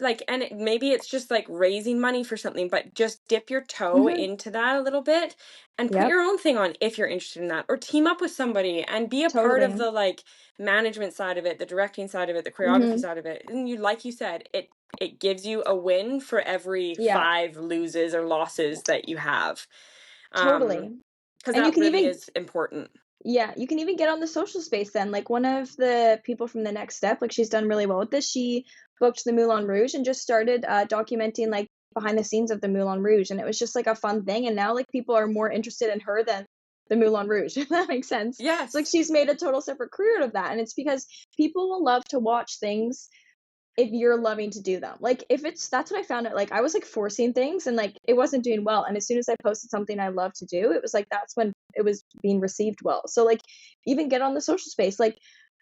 S1: like, and maybe it's just like raising money for something, but just dip your toe
S2: Mhm.
S1: into that a little bit and put
S2: Yep.
S1: your own thing on if you're interested in that, or team up with somebody and be a part of
S2: Totally.
S1: the like management side of it, the directing side of it, the choreography
S2: Mhm.
S1: side of it. And you, like you said, it gives you a win for every
S2: Yeah.
S1: 5 loses or losses that you have. Um,
S2: Totally.
S1: because
S2: And you
S1: that
S2: can
S1: really
S2: even
S1: is important.
S2: yeah, you can even get on the social space then. Like one of the people from the next step, like she's done really well with this. She booked the Moulin Rouge and just started documenting like behind the scenes of the Moulin Rouge, and it was just like a fun thing. And now like people are more interested in her than the Moulin Rouge, if that makes sense. It's like
S1: Yes.
S2: she's made a total separate career out of that, and it's because people will love to watch things if you're loving to do them. Like if it's that's what I found out. Like I was like forcing things and like it wasn't doing well. And as soon as I posted something I love to do, it was like that's when it was being received well. So like even get on the social space. Like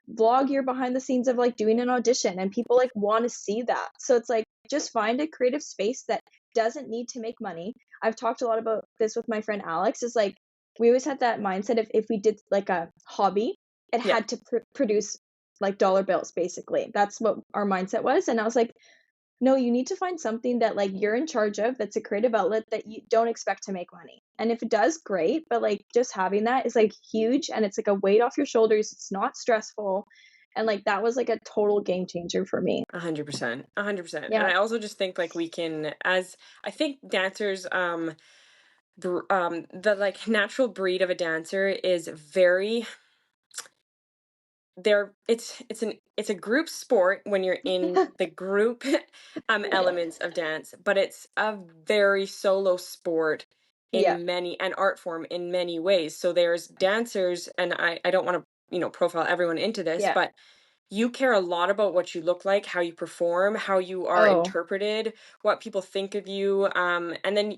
S2: vlog your behind the scenes of like doing an audition, and people like want to see that. So it's like just find a creative space that doesn't need to make money. I've talked a lot about this with my friend Alex, is like we always had that mindset of if we did like a hobby, it
S1: Yeah.
S2: had to produce like dollar bills basically. That's what our mindset was. And I was like, no, you need to find something that like you're in charge of, that's a creative outlet that you don't expect to make money. And if it does, great, but like just having that is like huge, and it's like a weight off your shoulders. It's not stressful. And like that was like a total game changer for me.
S1: 100%. 100%. And
S2: Yeah.
S1: I also just think like we can, as I think dancers, the like natural breed of a dancer is very, it's a group sport when you're in the group elements of dance, but it's a very solo sport
S2: Yeah.
S1: in many, an art form in many ways. So there's dancers, and I don't want to, profile everyone into this,
S2: Yeah.
S1: but you care a lot about what you look like, how you perform, how you are
S2: Oh,
S1: interpreted, what people think of you. And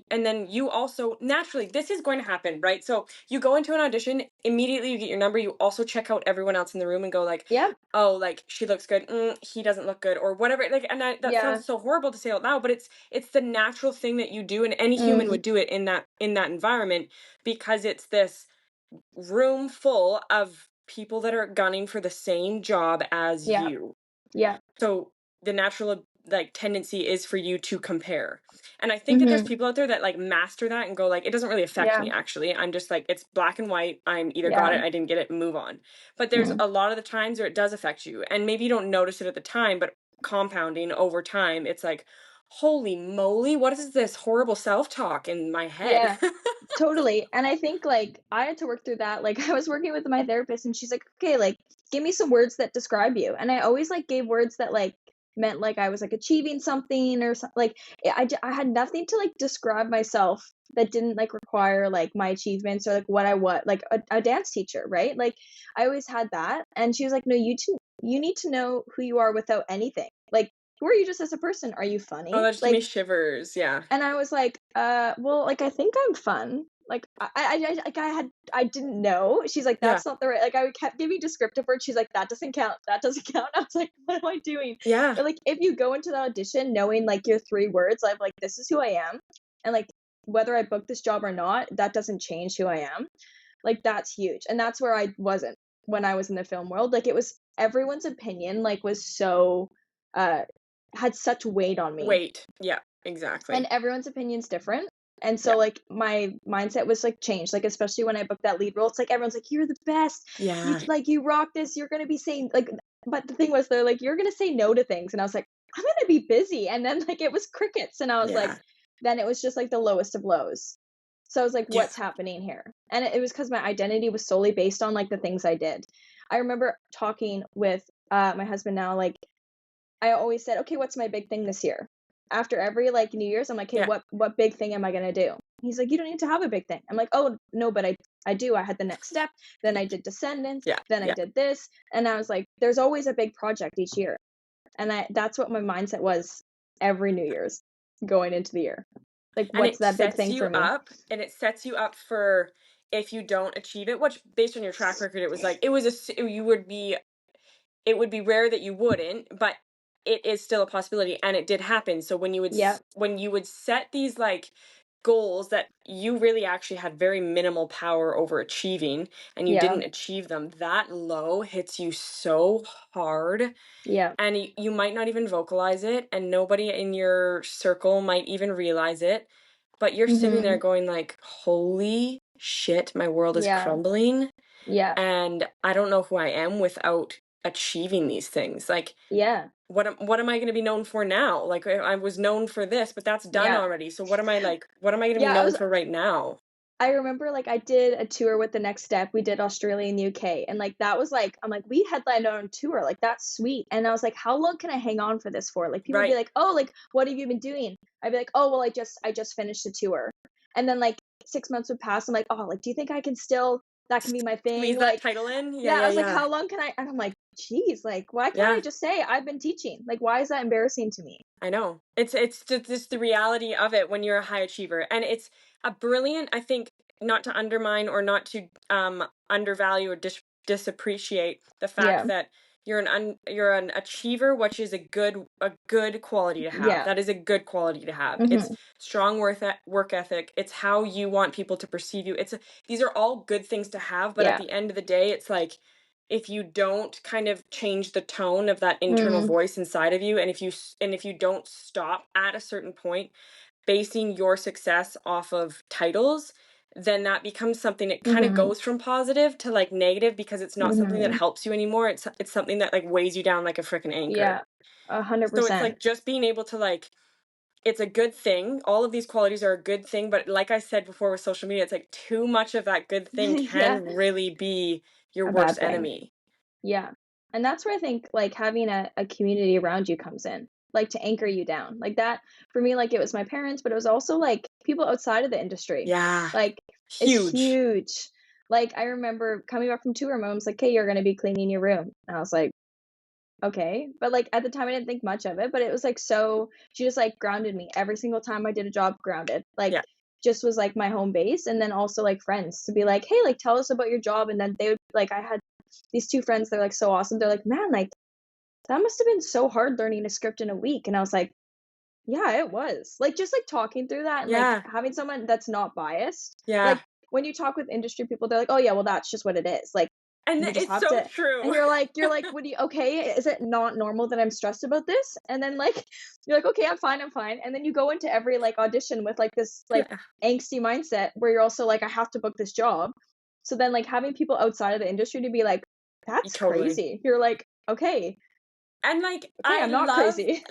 S1: then you also naturally, this is going to happen, right? So you go into an audition, immediately you get your number, you also check out everyone else in the room and go like,
S2: yep.
S1: oh, like she looks good, he doesn't look good, or whatever. Like, and that
S2: Yeah.
S1: sounds so horrible to say out loud, but it's the natural thing that you do, and any human
S2: Mm,
S1: would do it in that environment, because it's this room full of people that are gunning for the same job as
S2: yeah.
S1: you.
S2: Yeah.
S1: So the natural like tendency is for you to compare. And I think that there's
S2: Mhm.
S1: people out there that like master that and go like, it doesn't really affect
S2: Yeah.
S1: me actually. I'm just like, it's black and white. I'm either got
S2: Yeah.
S1: it, I didn't get it, move on. But there's
S2: Mm.
S1: a lot of the times where it does affect you. And maybe you don't notice it at the time, but compounding over time, it's like, holy moly, what is this horrible self-talk in my head?
S2: Yeah. Totally. And I think like I had to work through that. Like I was working with my therapist and she's like, "Okay, like give me some words that describe you." And I always like gave words that like meant like I was like achieving something or something. Like I had nothing to like describe myself that didn't like require like my achievements or like what like a dance teacher, right? Like I always had that. And she was like, "No, you need to know who you are without anything. Like who are you just as a person? Are you
S1: Oh,
S2: funny?"
S1: that just give me
S2: Like
S1: shivers. Yeah.
S2: and I was like, well, like, I think I'm fun." Like, like, I didn't know. She's like,
S1: Yeah.
S2: "That's not the right," like, I would kept giving descriptive words. She's like, "That doesn't count. That doesn't count." I was like, "What am I doing?"
S1: Yeah.
S2: But, like, if you go into the audition knowing, like, your 3 words, like, "This is who I am," and, like, whether I book this job or not, that doesn't change who I am. Like, that's huge, and that's where I wasn't when I was in the film world. Like, it was everyone's opinion, like, was so, uh had such weight on me,
S1: Wait. Yeah,
S2: and
S1: exactly.
S2: everyone's opinion's different. And
S1: Yeah.
S2: so like my mindset was like changed, like especially when I booked that lead role. It's like everyone's like, "You're the best,
S1: Yeah.
S2: you rock this, you're gonna be saying like," but the thing was they're like, "You're gonna say no to things," and I was like, "I'm gonna be busy," and then like it was crickets, and I was like,
S1: Yeah.
S2: then it was just like the lowest of lows. So I was like,
S1: Yeah.
S2: what's happening here? And it was because my identity was solely based on like the things I did. I remember talking with my husband now, like I always said, "Okay, what's my big thing this year?" After every, like, New Year's, I'm like, "Hey,
S1: Yeah.
S2: what big thing am I gonna do?" He's like, "You don't need to have a big thing." I'm like, "Oh, no, but I do. I had the next step, then I did Descendants,
S1: Yeah.
S2: then I
S1: Yeah.
S2: did this," and I was like, "There's always a big project each year." And that's what my mindset was every New Year's going into the year. Like,
S1: And
S2: what's
S1: it
S2: that big
S1: sets
S2: thing
S1: you
S2: for me?
S1: up, and it sets you up for, if you don't achieve it, which based on your track record, it was like it was you would be, it would be rare that you wouldn't, but it is still a possibility, and it did happen. So
S2: Yep,
S1: when you would set these like goals that you really actually had very minimal power over achieving, and you
S2: yeah,
S1: didn't achieve them, that low hits you so hard,
S2: yeah,
S1: and you might not even vocalize it, and nobody in your circle might even realize it, but you're sitting there
S2: mhm,
S1: going like, holy shit, my world is
S2: yeah,
S1: crumbling,
S2: yeah,
S1: and I don't know who I am without achieving these things. Like,
S2: yeah,
S1: what am I going to be known for now? Like, I was known for this, but that's done
S2: yeah,
S1: already. So what am I going to be
S2: yeah,
S1: known for right now?
S2: I remember, like, I did a tour with The Next Step. We did Australia and UK, and, like, that was, like I'm like, "We headlined our own tour, like, that's sweet." And I was like, "How long can I hang on for this for?" Like, people would be
S1: Right.
S2: like, "Oh, like, what have you been doing?" I'd be like, "Oh, well, I just finished a tour." And then, like, 6 months would pass, I'm like, "Oh, like, do you think I can still that can be my thing?"
S1: Squeeze that
S2: Like
S1: title in. Yeah,
S2: yeah, I
S1: yeah,
S2: was like,
S1: yeah.
S2: "How long can I" and I'm like, "Geez, like, why can't I
S1: Yeah.
S2: just say I've been teaching? Like, why is that embarrassing to me?"
S1: I know. It's just the reality of it when you're a high achiever. And it's a brilliant, I think, not to undermine or not to undervalue or disappreciate the fact
S2: Yeah.
S1: that you're an achiever, which is a good quality to have.
S2: Yeah.
S1: That is a good quality to have. It's
S2: Mhm.
S1: strong work ethic. It's how you want people to perceive you. These are all good things to have, but at
S2: Yeah.
S1: the end of the day, it's like if you don't kind of change the tone of that internal
S2: Mm.
S1: voice inside of you, and if you don't stop at a certain point basing your success off of titles, then that becomes something that kind of
S2: Mhm.
S1: goes from positive to like negative because it's not something that
S2: Mhm.
S1: helps you anymore. It's something that like weighs you down like a freaking anchor.
S2: Yeah. a hundred
S1: So it's
S2: percent.
S1: like just being able to like it's a good thing. All of these qualities are a good thing, but like I said before with social media, it's like too much of that good thing
S2: Yeah.
S1: can really be your
S2: A
S1: worst
S2: bad thing.
S1: enemy.
S2: Yeah. And that's where I think like having a community around you comes in, like to anchor you down. Like that for me, like it was my parents, but it was also like people outside of the industry.
S1: Yeah.
S2: Like it's
S1: Huge.
S2: huge. Like I remember coming back from tour, my mom's like, "Hey, you're gonna be cleaning your room." And I was like, okay. But like at the time I didn't think much of it, but it was like so she just like grounded me every single time I did a job grounded. Like
S1: Yeah.
S2: just was like my home base and then also like friends to be like, "Hey, like tell us about your job." And then they would like I had these two friends, they're like so awesome. They're like, "Man, like that must have been so hard learning a script in a week." And I was like, "Yeah, it was." Like just like talking through that and like
S1: Yeah.
S2: having someone that's not biased.
S1: Yeah.
S2: Like when you talk with industry people, they're like, "Oh yeah, well that's just what it is." Like
S1: And
S2: you just
S1: it's
S2: have
S1: so
S2: to
S1: true.
S2: and you're like, "What do you okay, is it not normal that I'm stressed about this?" And then like you're like, "Okay, I'm fine, I'm fine." And then you go into every like audition with like this like
S1: Yeah.
S2: angsty mindset where you're also like, "I have to book this job." So then like having people outside of the industry to be like,
S1: You
S2: "That's
S1: totally.
S2: crazy." You're like, "Okay,
S1: And like
S2: okay, I'm not crazy."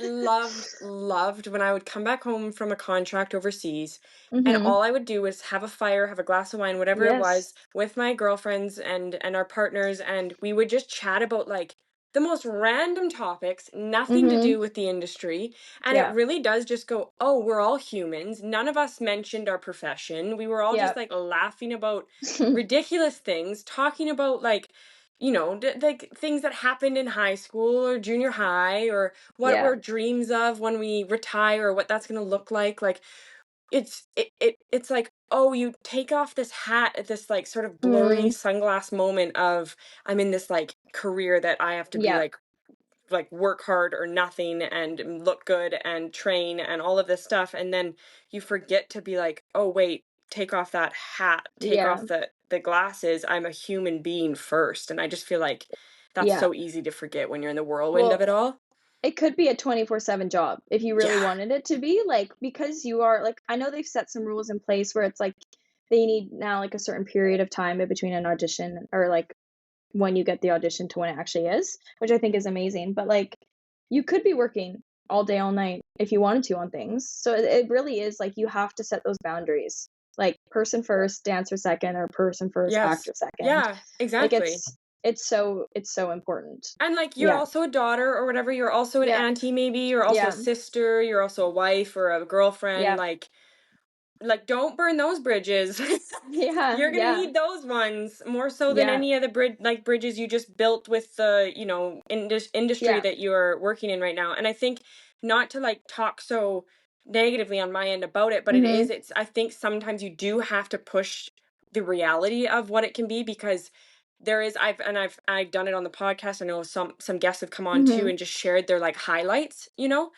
S1: loved when I would come back home from a contract overseas and
S2: Mhm.
S1: all I would do was have a fire, have a glass of wine, whatever it
S2: Yes.
S1: was, with my girlfriends and our partners and we would just chat about like the most random topics, nothing to
S2: Mhm.
S1: do with the industry. And it
S2: Yeah.
S1: really does just go, oh, we're all humans. None of us mentioned our profession. We were all just
S2: Yeah.
S1: like laughing about ridiculous things, talking about like like things that happened in high school or junior high or what
S2: Yeah.
S1: we're dreams of when we retire or what that's going to look like it's like oh you take off this hat at this like sort of blurry
S2: Mm.
S1: sunglass moment of I'm in this like career that I have to be
S2: Yeah.
S1: like work hard or nothing and look good and train and all of this stuff and then you forget to be like oh wait take off that hat take
S2: Yeah.
S1: off the glasses I'm a human being first and I just feel like that's
S2: Yeah.
S1: so easy to forget when you're in the whirlwind of
S2: Well,
S1: it all.
S2: it could be a 24/7 job if you really
S1: Yeah.
S2: wanted it to be, like, because you are like, I know they've set some rules in place where it's like they need now like a certain period of time in between an audition or like when you get the audition to when it actually is, which I think is amazing. But like you could be working all day, all night if you wanted to on things. So it really is like you have to set those boundaries. Like person first, dancer second, or person first,
S1: Yes.
S2: actor second.
S1: Yeah,
S2: Like
S1: exactly.
S2: it's so important.
S1: And like you're
S2: Yeah.
S1: also a daughter or whatever, you're also an
S2: Yeah.
S1: auntie maybe, you're also a
S2: Yeah.
S1: sister, you're also a wife or a girlfriend,
S2: Yeah.
S1: like don't burn those bridges.
S2: Yeah.
S1: You're gonna
S2: Yeah.
S1: need those ones more so than
S2: Yeah.
S1: any of the bridges you just built with the industry
S2: Yeah.
S1: that you're working in right now. And I think not to like talk so negatively on my end about it, but
S2: Mhm.
S1: it's I think sometimes you do have to push the reality of what it can be because there is I've done it on the podcast. I know some guests have come on too
S2: Mhm.
S1: and just shared their like highlights,
S2: Mhm.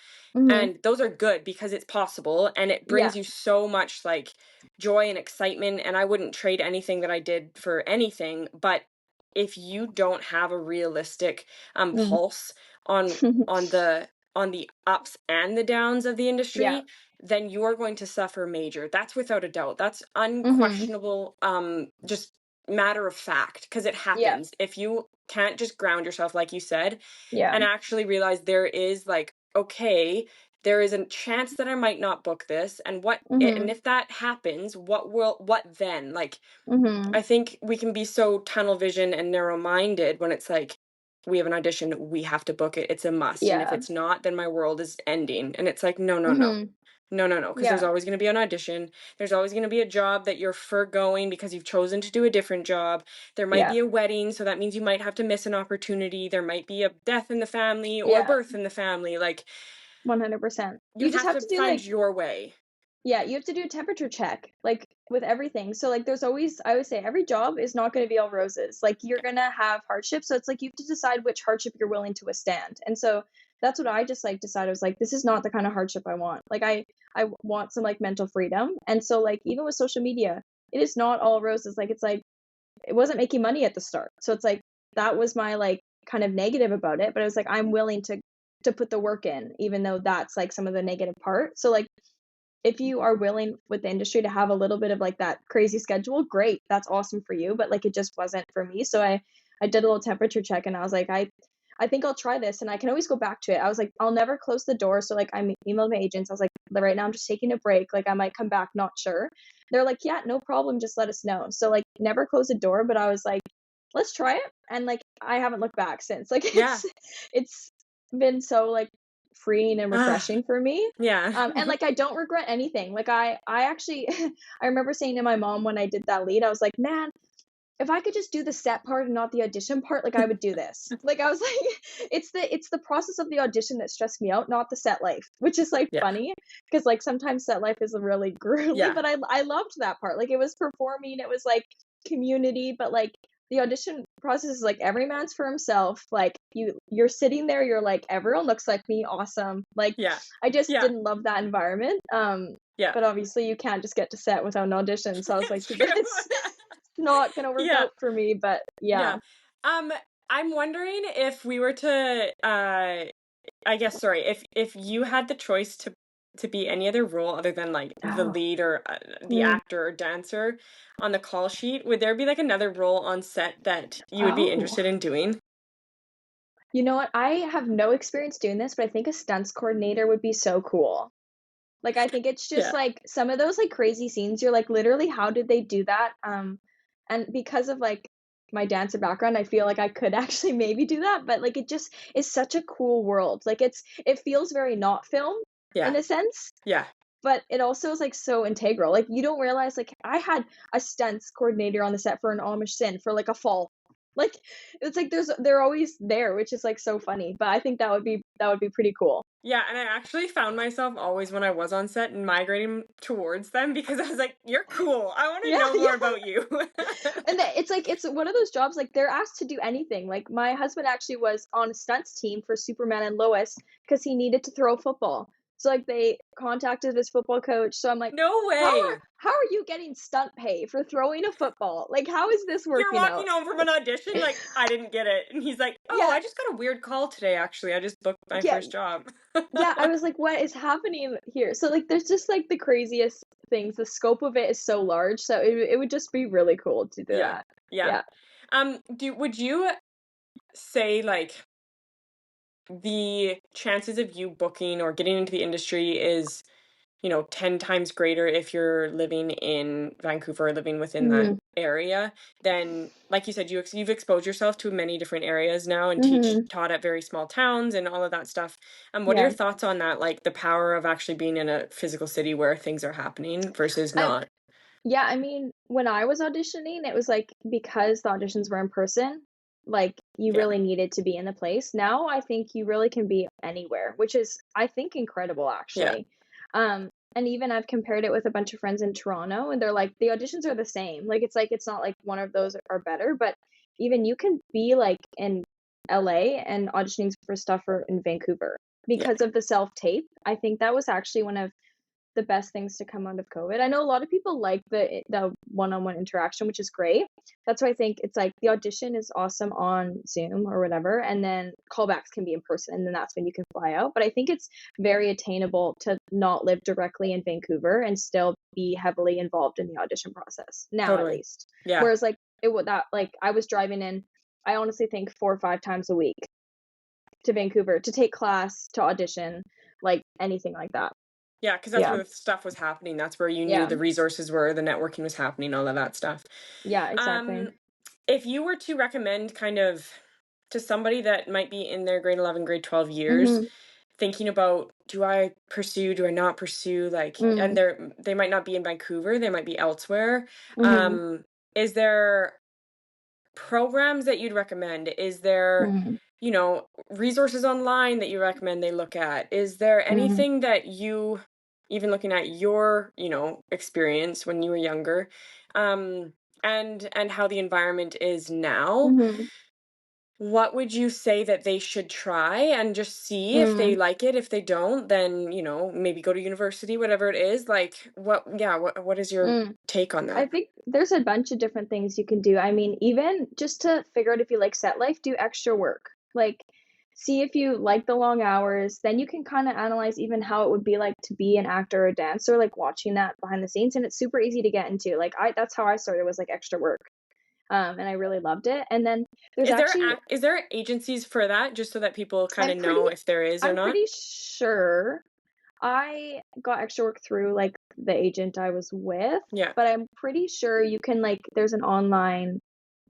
S1: and those are good because it's possible and it
S2: Yeah.
S1: brings you so much like joy and excitement and I wouldn't trade anything that I did for anything, but if you don't have a realistic
S2: Mhm.
S1: pulse on on the on the ups and the downs of the
S2: Yeah.
S1: industry, then you are going to suffer major. That's without a doubt. That's
S2: Mhm.
S1: unquestionable just matter of fact because it
S2: Yeah.
S1: happens. If you can't just ground yourself like you said
S2: Yeah.
S1: and actually realize there is like okay there is a chance that I might not book this and
S2: Mhm.
S1: if that happens what then like
S2: Mhm.
S1: I think we can be so tunnel vision and narrow minded when it's like we have an audition we have to book it it's a must and if
S2: Yeah.
S1: it's not then my world is ending and it's like no no no
S2: Mhm.
S1: no no no because there's
S2: Yeah.
S1: always going to be an audition there's always going to be a job that you're foregoing because you've chosen to do a different job there might
S2: Yeah.
S1: be a wedding so that means you might have to miss an opportunity there might be a death in the family or
S2: Yeah.
S1: birth in the family like
S2: 100%.
S1: you
S2: You just
S1: have
S2: have
S1: to
S2: to do
S1: find
S2: like
S1: your way.
S2: Yeah, you have to do a temperature check, like, with everything. So, like, there's always I always say every job is not gonna be all roses. Like, you're gonna have hardship, so it's like you have to decide which hardship you're willing to withstand. And so that's what I just, like, decided. I was like, "This is not the kind of hardship I want." Like, I want some, like, mental freedom. And so, like, even with social media, it is not all roses. Like, it's like it wasn't making money at the start. So it's like that was my, like, kind of negative about it, but I was like, I'm willing to put the work in, even though that's, like, some of the negative part. So, like, if you are willing with the industry to have a little bit of like that crazy schedule, great. That's awesome for you, but like it just wasn't for me. So I did a little temperature check and I was like, I think I'll try this and I can always go back to it. I was like, I'll never close the door. So like I emailed my agents. I was like, right now I'm just taking a break. Like I might come back, not sure. They're like, yeah, no problem. Just let us know. So like never close the door, but I was like, let's try it. And like I haven't looked back since. Like
S1: Yeah.
S2: it's been so like freeing and
S1: Ah,
S2: refreshing for me.
S1: yeah.
S2: And like I don't regret anything. Like I actually I remember saying to my mom when I did that lead, I was like, man, if I could just do the set part and not the audition part, like I would do this. Like I was like, it's the process of the audition that stressed me out, not the set life, which is like
S1: Yeah.
S2: funny because like sometimes set life is really grueling,
S1: Yeah.
S2: but I loved that part. Like it was performing, it was like community, but like the audition process is like every man's for himself. Like you're sitting there, you're like everyone looks like me, awesome. Like
S1: Yeah.
S2: I just
S1: Yeah.
S2: didn't love that environment.
S1: Yeah.
S2: But obviously you can't just get to set without an audition. So I was like,
S1: It's true.
S2: this not gonna work
S1: Yeah.
S2: out for me, but
S1: Yeah.
S2: yeah.
S1: Um, I'm wondering if we were to, I guess, sorry, if you had the choice to be any other role other than like the
S2: Oh.
S1: lead or the
S2: Mm.
S1: actor or dancer on the call sheet, would there be like another role on set that you would be
S2: Oh.
S1: interested in doing?
S2: You know what? I have no experience doing this, but I think a stunts coordinator would be so cool. Like, I think it's just,
S1: Yeah.
S2: like, some of those, like, crazy scenes, you're like, "Literally, how did they do that?" And because of, like, my dancer background, I feel like I could actually maybe do that, but, like, it just is such a cool world. Like, it feels very not film
S1: Yeah.
S2: in a sense,
S1: Yeah.
S2: but it also is, like, so integral. Like, you don't realize, like, I had a stunts coordinator on the set for an Amish sin for, like, a fall. Like, it's like they're always there, which is, like, so funny, but I think that would be pretty cool.
S1: Yeah, and I actually found myself always when I was on set migrating towards them because I was like, "You're cool. I want to
S2: Yeah,
S1: know more
S2: yeah.
S1: about you."
S2: And it's like it's one of those jobs, like, they're asked to do anything. Like, my husband actually was on a stunts team for Superman and Lois because he needed to throw a football. So, like, they contacted his football coach, so I'm like,
S1: No way.
S2: how are you getting stunt pay for throwing a football? Like, how is this
S1: You're
S2: working
S1: walking
S2: out?
S1: home from an audition like, "I didn't get it." And he's like, "Oh,
S2: Yeah,
S1: I just got a weird call today, actually. I just booked my
S2: yeah,
S1: first job."
S2: yeah, I was like, "What is happening here?" So, like, there's just, like, the craziest things. The scope of it is so large, so it would just be really cool to do
S1: Yeah.
S2: that.
S1: Yeah.
S2: Yeah.
S1: Would you say, like, the chances of you booking or getting into the industry is 10 times greater if you're living in Vancouver or living within that
S2: Mhm,
S1: area, then like you said, you've exposed yourself to many different areas now and
S2: mhm,
S1: taught at very small towns and all of that stuff. What are your
S2: yeah.
S1: thoughts on that? Like the power of actually being in a physical city where things are happening versus
S2: I
S1: not.
S2: Yeah, I mean, when I was auditioning, it was, like, because the auditions were in person, like, you
S1: Yeah.
S2: really needed to be in the place. Now, I think you really can be anywhere, which is, I think, incredible,
S1: Yeah.
S2: actually. And even I've compared it with a bunch of friends in Toronto, and they're like, the auditions are the same. Like, it's not like one of those are better, but even you can be, like, in LA and auditioning for stuff for in Vancouver
S1: Yeah.
S2: because of the self-tape. I think that was actually one of the best things to come out of COVID. I know a lot of people like the one-on-one interaction, which is great. That's why I think it's like the audition is awesome on Zoom or whatever, and then callbacks can be in person, and then that's when you can fly out. But I think it's very attainable to not live directly in Vancouver and still be heavily involved in the audition process now, at
S1: Totally.
S2: least.
S1: Yeah.
S2: Whereas like it would that like I was driving in, I honestly think 4 or 5 times a week to Vancouver to take class, to audition, like anything like that.
S1: Yeah, because that's
S2: Yeah.
S1: where the stuff was happening. That's where you knew
S2: Yeah.
S1: the resources were, the networking was happening, all of that stuff.
S2: Yeah, exactly.
S1: Um, if you were to recommend kind of to somebody that might be in their grade 11, grade 12 years,
S2: Mhm.
S1: thinking about do I not pursue, like, and
S2: Mm.
S1: they might not be in Vancouver, they might be elsewhere.
S2: Mhm.
S1: Um, is there programs that you'd recommend? Is there,
S2: Mhm.
S1: resources online that you recommend they look at? Is there
S2: Mhm.
S1: anything that you even looking at your, experience when you were younger, um, and how the environment is now,
S2: Mhm.
S1: what would you say that they should try and just see if they
S2: Mm.
S1: like it? If they don't, then, maybe go to university, whatever it is. Like, what is your
S2: Mm.
S1: take on
S2: I
S1: that?
S2: think there's a bunch of different things you can do. I mean, even just to figure out if you like set life, do extra work. Like, see if you like the long hours, then you can kind of analyze even how it would be like to be an actor or a dancer, like watching that behind the scenes. And it's super easy to get into. Like, that's how I started, was like extra work. And I really loved it. And then there's actually,
S1: Is there agencies for that, just so that people kind
S2: I'm
S1: of
S2: pretty,
S1: know if there is or
S2: I'm
S1: not?
S2: pretty sure I got extra work through, like, the agent I was with,
S1: Yeah.
S2: but I'm pretty sure you can, like, there's an online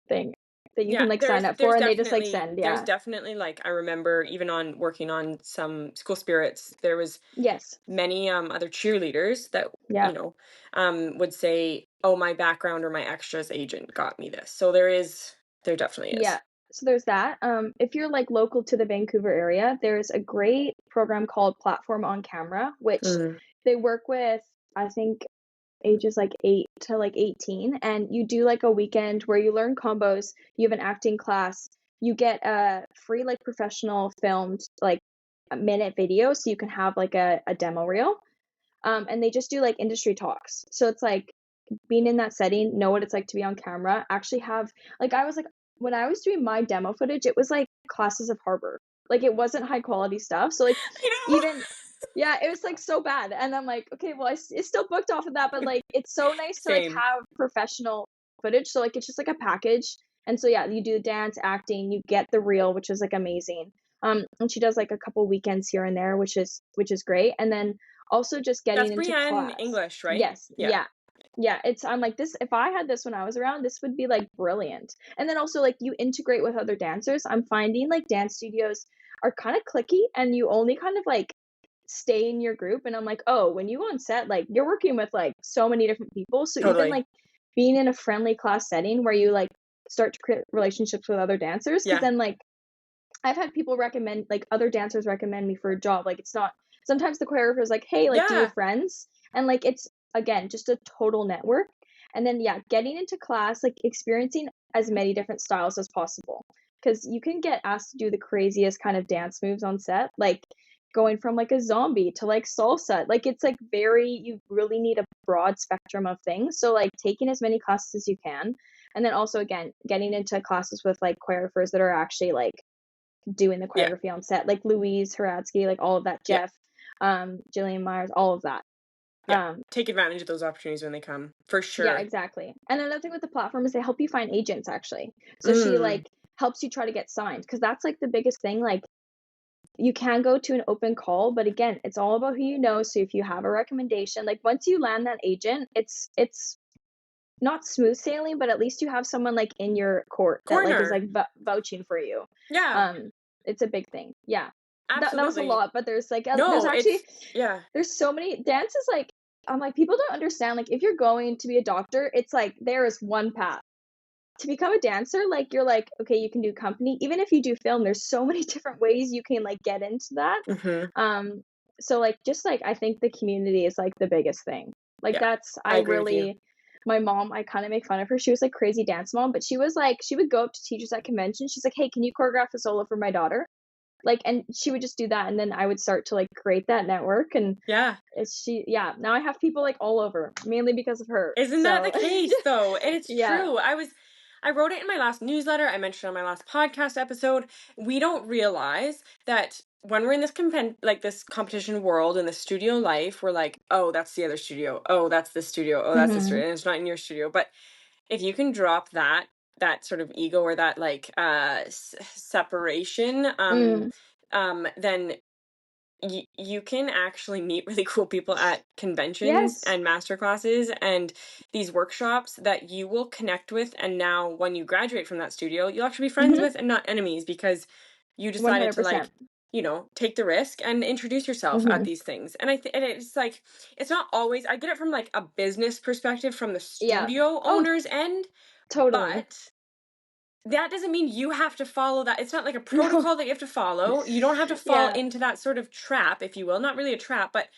S2: thing that you
S1: Yeah,
S2: can, like, sign up for, and they just, like, send,
S1: there's
S2: yeah.
S1: definitely, like, I remember even on working on some school spirits, there was
S2: Yes.
S1: many other cheerleaders that,
S2: Yeah.
S1: would say, "Oh, my background or my extras agent got me this." So there definitely
S2: Yeah.
S1: is.
S2: So there's that. If you're, like, local to the Vancouver area, there's a great program called Platform on Camera, which
S1: Mm,
S2: they work with, I think, ages like 8 to like 18, and you do like a weekend where you learn combos, you have an acting class, you get a free like professional filmed like a minute video so you can have like a demo reel. And they just do like industry talks. So it's like being in that setting, know what it's like to be on camera, actually have like I was like when I was doing my demo footage, it was like classes of Harbor. Like it wasn't high quality stuff. So like
S1: you
S2: even yeah, it was like so bad. And I'm like, okay, well it's still booked off of that, but like it's so nice to like
S1: Same.
S2: have professional footage. So like it's just like a package. And so yeah, you do dance, acting, you get the reel, which is like amazing. And she does like a couple weekends here and there, which is great. And then also just
S1: That's
S2: getting into
S1: Brienne
S2: class.
S1: English, right?
S2: Yes,
S1: Yeah.
S2: yeah. Yeah, it's I'm like this if I had this when I was around, this would be like brilliant. And then also like you integrate with other dancers. I'm finding like dance studios are kind of clicky and you only kind of like stay in your group and I'm like, "Oh, when you go on set, like you're working with like so many different people." So even
S1: Totally.
S2: like being in a friendly class setting where you like start to create relationships with other dancers because
S1: Yeah.
S2: then like I've had people recommend like other dancers recommend me for a job. Like it's not sometimes the choreographer is like, "Hey, like do you have
S1: Yeah.
S2: friends?" And like it's again just a total network. And then yeah, getting into class, like experiencing as many different styles as possible. Cuz you can get asked to do the craziest kind of dance moves on set, like going from like a zombie to like salsa. Like it's like very you really need a broad spectrum of things. So like taking as many classes as you can. And then also again, getting into classes with like choreographers that are actually like doing the
S1: Yeah.
S2: choreography on set, like Louise Haradsky, like all of that,
S1: Yeah.
S2: Jeff, Jillian Myers, all of that.
S1: Yeah.
S2: Um,
S1: Take advantage of those opportunities when they come, for
S2: yeah,
S1: sure.
S2: exactly. And another thing with the platform is they help you find agents actually. So she
S1: Mm.
S2: like helps you try to get signed because that's like the biggest thing. Like you can go to an open call, but again, it's all about who you know. So if you have a recommendation, like once you land that agent, it's not smooth sailing, but at least you have someone like in your court that like is
S1: Corner.
S2: like vouching for you.
S1: Yeah.
S2: Um, it's a big thing. Yeah. That was a
S1: Absolutely.
S2: lot, but there's
S1: No,
S2: actually
S1: yeah.
S2: there's so many dance is like I'm like people don't understand like if you're going to be a doctor, it's like there is one path. To become a dancer, like you're like okay, you can do company. Even if you do film, there's so many different ways you can like get into that.
S1: Mhm.
S2: Um, so like just like I think the community is like the biggest thing. Like
S1: Yeah.
S2: that's
S1: I
S2: I
S1: agree with you.
S2: really my mom, I kind of make fun of her. She was like crazy dance mom, but she was like she would go up to teachers at conventions. She's like, "Hey, can you choreograph a solo for my daughter?" Like, and she would just do that, and then I would start to like create that network. And
S1: Yeah.
S2: yeah. Now I have people like all over, mainly because of her.
S1: Isn't that the
S2: So
S1: case though? And it's
S2: yeah.
S1: true. I wrote it in my last newsletter. I mentioned it on my last podcast episode. We don't realize that when we're in this competition world in the studio life, we're like, oh, that's the other studio. Oh, that's the studio. Oh, that's the
S2: Hmm.
S1: studio. And it's not in your studio. But if you can drop that sort of ego or that like separation,
S2: Mm.
S1: then you can actually meet really cool people at conventions
S2: Yes.
S1: and master classes and these workshops that you will connect with, and now when you graduate from that studio you'll actually be friends
S2: Hmm.
S1: with and not enemies because you decided to, like,
S2: 100%.
S1: take the risk and introduce yourself at
S2: Hmm.
S1: these things. And and it's like it's not always, I get it from like a business perspective from the
S2: Yeah.
S1: studio
S2: Oh,
S1: owner's end,
S2: totally.
S1: but that doesn't mean you have to follow that. It's not like a
S2: No.
S1: protocol that you have to follow. You don't have to fall
S2: Yeah.
S1: into that sort of trap, if you will. Not really a trap, but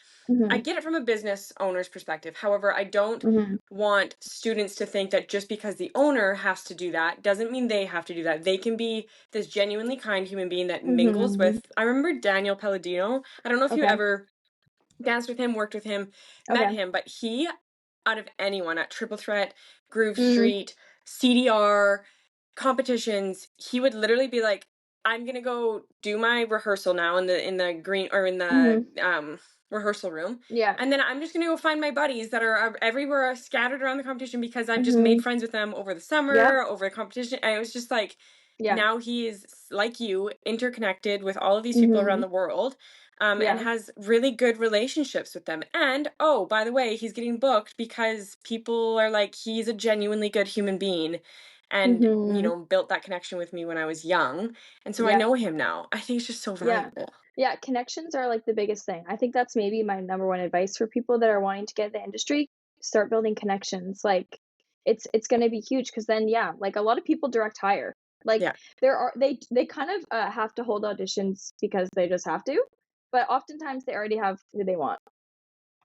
S1: I
S2: Mhm.
S1: get it from a business owner's perspective. However, I don't
S2: Mhm.
S1: want students to think that just because the owner has to do that doesn't mean they have to do that. They can be this genuinely kind human being that mingles
S2: Mhm.
S1: with. I remember Daniel Palladino. I don't know if you
S2: Okay.
S1: ever danced with him, worked with him, met
S2: Okay.
S1: him, but he, out of anyone at Triple Threat, Groove
S2: Mhm.
S1: Street, CDR, competitions, he would literally be like, I'm gonna go do my rehearsal now in the green or in the
S2: Mhm.
S1: rehearsal room.
S2: Yeah.
S1: And then I'm just gonna go find my buddies that are everywhere scattered around the competition because I've just made
S2: Mhm.
S1: friends with them over the
S2: Yep.
S1: summer, over the competition. And it was just like
S2: Yeah.
S1: now he is like you, interconnected with all of these people around
S2: Mhm.
S1: the world, and
S2: Yeah.
S1: has really good relationships with them. And oh, by the way, he's getting booked because people are like, he's a genuinely good human being and,
S2: Mhm.
S1: built that connection with me when I was young. And so I
S2: Yeah.
S1: know him now. I think it's just so
S2: Yeah.
S1: valuable.
S2: Yeah, connections are, like, the biggest thing. I think that's maybe my number one advice for people that are wanting to get in the industry. Start building connections, like, it's gonna be huge because then, yeah, like, a lot of people direct hire. Like,
S1: Yeah.
S2: they kind of, have to hold auditions because they just have to, but oftentimes they already have who they want.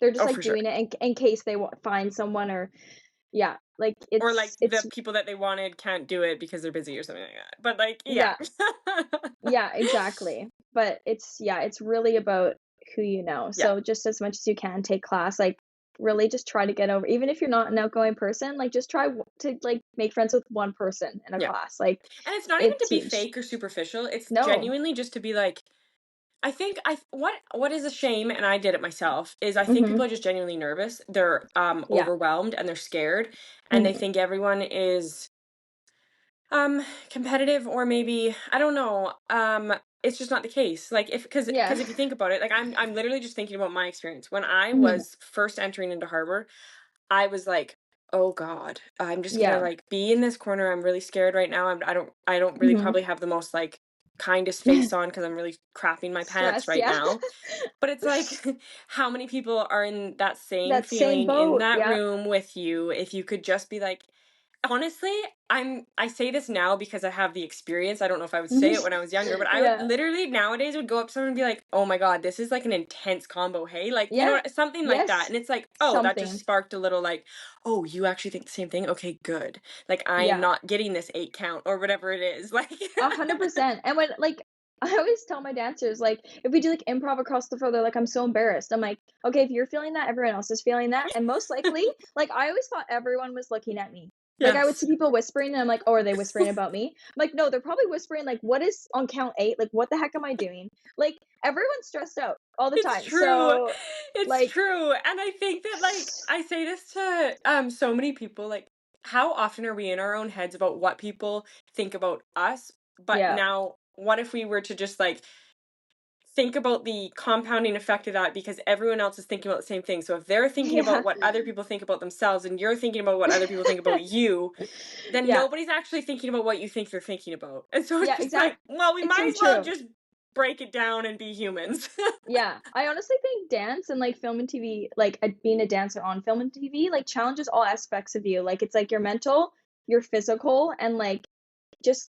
S2: They're just,
S1: Oh,
S2: like,
S1: for sure.
S2: doing it in case they find someone or yeah, like,
S1: Or like
S2: it's
S1: the people that they wanted can't do it because they're busy or something like that. But like, yeah.
S2: yeah. Yeah, exactly. But it's yeah, it's really about who you know.
S1: Yeah.
S2: So just as much as you can take class, like really just try to get over even if you're not an outgoing person, like just try to like make friends with one person in a
S1: Yeah.
S2: class. Like
S1: And it's not even to
S2: it's
S1: be
S2: huge.
S1: fake or superficial. It's
S2: No.
S1: genuinely just to be like, I think what is a shame, and I did it myself, is I think people
S2: Mhm.
S1: are just genuinely nervous. They're
S2: Yeah.
S1: overwhelmed and they're scared and they
S2: Mhm.
S1: think everyone is competitive, or maybe I don't know. It's just not the case. Like if
S2: Yeah.
S1: because if you think about it, like I'm literally just thinking about my experience. When I
S2: Mhm.
S1: was first entering into Harbor, I was like, "Oh God, I'm just gonna
S2: Yeah.
S1: like be in this corner. I'm really scared right now. I don't really
S2: Mhm.
S1: probably have the most like kindest face on because I'm really crapping my pants
S2: Stress,
S1: right
S2: yeah.
S1: now." But it's like, how many people are in that same
S2: That same
S1: feeling in
S2: boat.
S1: that
S2: Yeah.
S1: room with you? If you could just be like, honestly, I say this now because I have the experience. I don't know if I would say it
S2: Mhm.
S1: when I was younger, but I would
S2: Yeah.
S1: literally nowadays would go up to someone and be like, "Oh my God, this is like an intense combo, hey?" Like,
S2: Yeah.
S1: something like that.
S2: Yes.
S1: And it's like, "Oh, that just
S2: Something.
S1: sparked a little like, oh, you actually think the same thing? Okay, good. Like I'm
S2: Yeah.
S1: not getting this 8 count or whatever it is." Like
S2: 100%. And when like I always tell my dancers, like, if we do like improv across the floor, they're like, I'm so embarrassed. I'm like, okay, if you're feeling that, everyone else is feeling that. And most likely, like, I always thought everyone was looking at me. Like, I would
S1: Yes.
S2: see people whispering, and I'm like, oh, are they whispering about me? I'm like, no, they're probably whispering, like, what is on count eight? Like, what the heck am I doing? Like, everyone's stressed out all the
S1: It's
S2: time.
S1: true.
S2: So,
S1: It's
S2: like,
S1: true. And I think that like I say this to so many people, like how often are we in our own heads about what people think about us? But
S2: yeah.
S1: now what if we were to just like think about the compounding effect of that, because everyone else is thinking about the same thing. So if they're thinking about
S2: Yeah.
S1: what other people think about themselves and you're thinking about what other people think about you, then
S2: Yeah.
S1: nobody's actually thinking about what you think they're thinking about. And so it's
S2: Yeah,
S1: just
S2: exactly.
S1: like, well, we
S2: It's
S1: might
S2: so
S1: as well
S2: true.
S1: just break it down and be humans.
S2: Yeah, I honestly think dance and, like, film and TV, like, being a dancer on film and TV, like, challenges all aspects of you, like, it's, like, your mental, your physical, and, like, just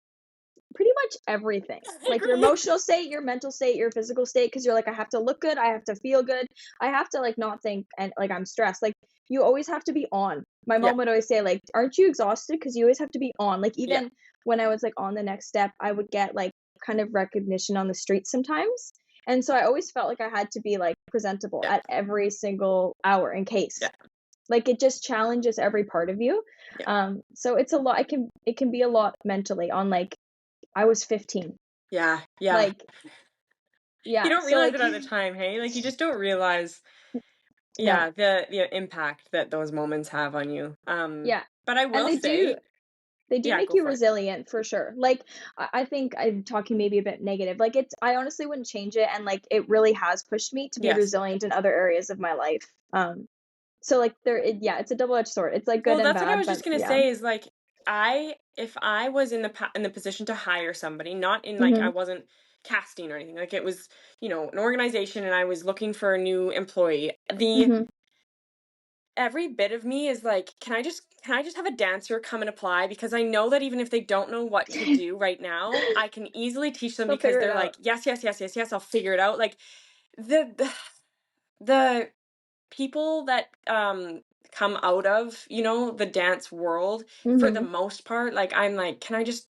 S2: pretty much everything.
S1: I
S2: Like, your
S1: agree.
S2: emotional state, your mental state, your physical state, because 'cause you're like, "I have to look good, I have to feel good, I have to, like, not think and, like, I'm stressed." Like, you always have to be on. My
S1: Yeah.
S2: mom would always say, like, "Aren't you exhausted? Because you always have to be on." Like,
S1: Yeah.
S2: even when I was, like, on the next step, I would get, like, kind of recognition on the street sometimes, and so I always felt like I had to be, like, presentable
S1: Yeah.
S2: at every single hour in
S1: Yeah.
S2: case. Like, it just challenges every part of you.
S1: Yeah.
S2: So it's a lot it can be a lot mentally on, like I was 15.
S1: Yeah. Yeah.
S2: Like,
S1: You
S2: yeah,
S1: don't
S2: so,
S1: realize
S2: like
S1: it at the time, hey? Like you just don't realize,
S2: no,
S1: yeah, the impact that those moments have on you.
S2: yeah,
S1: But I
S2: and
S1: will say,
S2: they do
S1: yeah,
S2: make
S1: go
S2: you
S1: for it.
S2: resilient for sure. Like, I think I'm talking maybe a bit negative, like, it's I honestly wouldn't change it, and, like, it really has pushed me to be
S1: Yes.
S2: resilient in other areas of my life. So, like, yeah, it's a double-edged sword. It's, like, good
S1: Well,
S2: and
S1: that's what I
S2: bad,
S1: was
S2: but
S1: just gonna
S2: yeah.
S1: say is like I if I was in the in the position to hire somebody, not in like I
S2: Mhm,
S1: wasn't casting or anything, like it was, an organization and I was looking for a new employee. The
S2: mhm,
S1: Every bit of me is like, can I just
S3: can I just have a dancer come and apply? Because I know that even if they don't know what to do right now, I can easily teach them
S2: They'll
S3: because
S2: figure it
S3: they're
S2: out.
S3: like, yes, yes, yes, yes, yes, I'll figure it out. Like the the people that come out of, the dance world for the
S2: Mhm.
S3: most part, like I'm like, can I just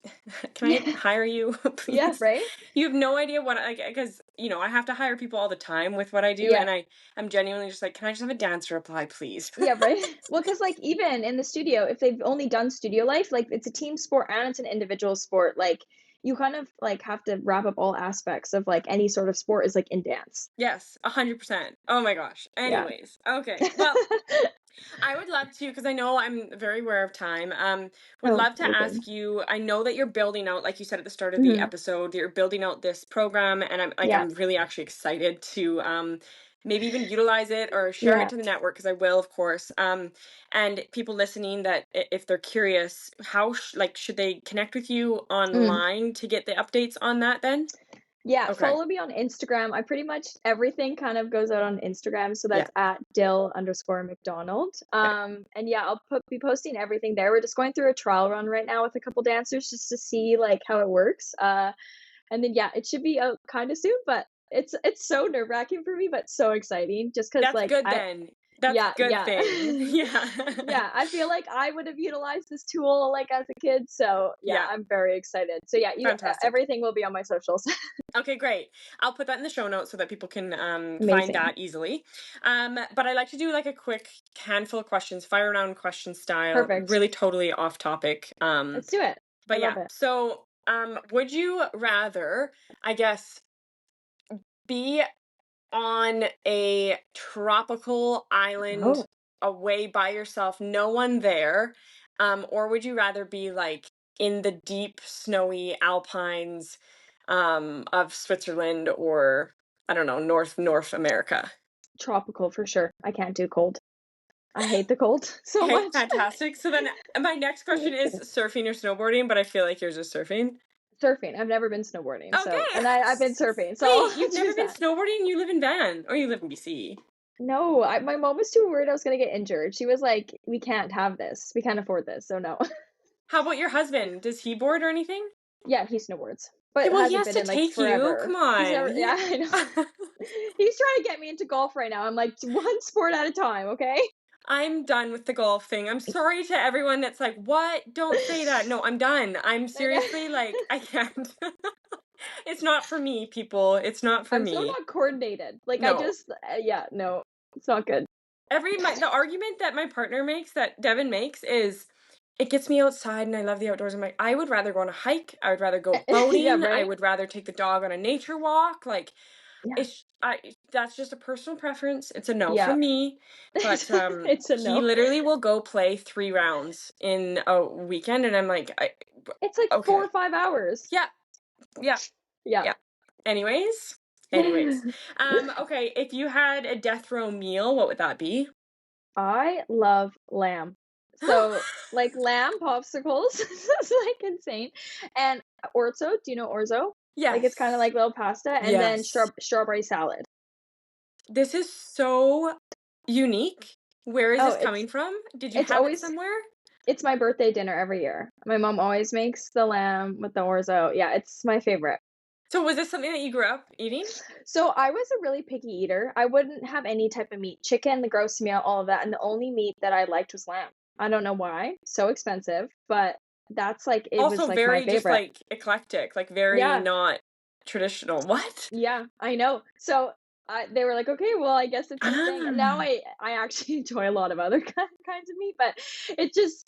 S3: can I
S2: Yeah.
S3: hire you
S2: Yeah,
S3: please?
S2: right?
S3: You have no idea what I because I have to hire people all the time with what I do,
S2: Yeah.
S3: and I'm genuinely just like, can I just have a dancer apply, please?
S2: Yeah, right? Well, because like, even in the studio, if they've only done studio life, like, it's a team sport and it's an individual sport, like, you kind of, like, have to wrap up all aspects of, like, any sort of sport is, like, in dance.
S3: Yes, 100%. Oh my gosh.
S2: Yeah.
S3: Anyways, okay. Well, I would love to, because I know I'm very aware of time. Would
S2: Oh,
S3: love to
S2: you're good.
S3: ask you. I know that you're building out, like you said at the start of the
S2: Mhm.
S3: episode, you're building out this program, and
S2: Yeah.
S3: I'm really actually excited to maybe even utilize it or share it
S2: Yeah.
S3: to the network, because I will, of course. And people listening that if they're curious, how should they connect with you
S2: Mm.
S3: online to get the updates on that? Then
S2: Yeah,
S3: okay,
S2: follow me on Instagram. I pretty much everything kind of goes out on Instagram, so
S3: yeah,
S2: that's at Dill_McDonald.
S3: okay.
S2: And yeah, be posting everything there. We're just going through a trial run right now with a couple dancers just to see like how it works. And then yeah, it should be out kind of soon, but it's so nerve-wracking for me, but so exciting just because
S3: That's
S2: like
S3: good
S2: I
S3: then. That's a
S2: yeah,
S3: good
S2: yeah.
S3: thing. Yeah.
S2: Yeah, I feel like I would have utilized this tool like as a kid, so yeah,
S3: Yeah,
S2: I'm very excited. So yeah, you
S3: fantastic.
S2: everything will be on my socials.
S3: Okay, great. I'll put that in the show notes so that people can find
S2: Amazing.
S3: that easily. But I like to do like a quick handful of questions, fire round question style,
S2: Perfect.
S3: really totally off topic.
S2: Let's do it. I
S3: But
S2: love
S3: yeah,
S2: it.
S3: so would you rather, I guess, be on a tropical island
S2: Oh,
S3: away by yourself, no one there, or would you rather be like in the deep snowy alpines of Switzerland, or I don't know, North America?
S2: tropical for sure. I can't do cold. I hate the cold so
S3: Okay,
S2: much.
S3: fantastic. So then my next question is surfing or snowboarding, but I feel like yours is surfing.
S2: Surfing. I've never been snowboarding, so
S3: Okay.
S2: and I've been surfing, so
S3: Wait,
S2: I'll
S3: you've never
S2: choose
S3: been
S2: that.
S3: snowboarding? You live in Van, or you live in BC?
S2: No, my mom was too worried I was gonna get injured. She was like, "We can't have this. We can't afford this." So no.
S3: How about your husband? Does he board or anything?
S2: Yeah, he snowboards,
S3: Okay,
S2: but
S3: well, he
S2: hasn't
S3: has
S2: been
S3: to
S2: in like
S3: take you.
S2: forever.
S3: Come
S2: He's
S3: on.
S2: never. Yeah, I know. He's trying to get me into golf right now. I'm like, one sport at a time, okay?
S3: I'm done with the golf thing. I'm sorry to everyone that's like, "What? Don't say that." No, I'm done. I'm
S2: I know.
S3: seriously like, I can't. It's not for me, people. It's not for
S2: I'm so
S3: me.
S2: not coordinated. Like I
S3: No.
S2: just, yeah, no, it's not good.
S3: The argument that my partner makes, that Devin makes, is it gets me outside and I love the outdoors. I'm like, I would rather go on a hike. I would rather go
S2: Yeah,
S3: boating. I
S2: right?
S3: would rather take the dog on a nature walk. Like,
S2: Yeah.
S3: that's just a personal preference. It's a no
S2: Yeah.
S3: from me. But
S2: It's a
S3: he
S2: no.
S3: literally will go play 3 rounds in a weekend, and I'm like,
S2: It's like 4 or
S3: okay,
S2: 5 hours.
S3: yeah, yeah,
S2: Yeah.
S3: yeah. Anyways, okay. If you had a death row meal, what would that be?
S2: I love lamb. So, like, lamb popsicles is, like, insane, and orzo, do you know orzo? Like, it's kinda
S3: Yes,
S2: like little pasta, and then
S3: yes.
S2: strawberry salad.
S3: This is so unique. Where is
S2: Oh,
S3: this coming from? Did you
S2: it's
S3: have it
S2: always
S3: somewhere?
S2: it's my birthday dinner every year. My mom always makes the lamb with the orzo. Yeah, it's my favorite.
S3: So was this something that you grew up eating?
S2: So I was a really picky eater. I wouldn't have any type of meat. Chicken, the gross meat, all of that, and the only meat that I liked was lamb. I don't know why. So expensive, but that's like it was
S3: Also
S2: like my
S3: very just
S2: favorite.
S3: like eclectic, like very
S2: Yeah,
S3: not traditional. What?
S2: yeah, I know. So they were like, okay, well, I guess it's your thing. And now
S3: Ah.
S2: I actually enjoy a lot of other kinds of meat, but it just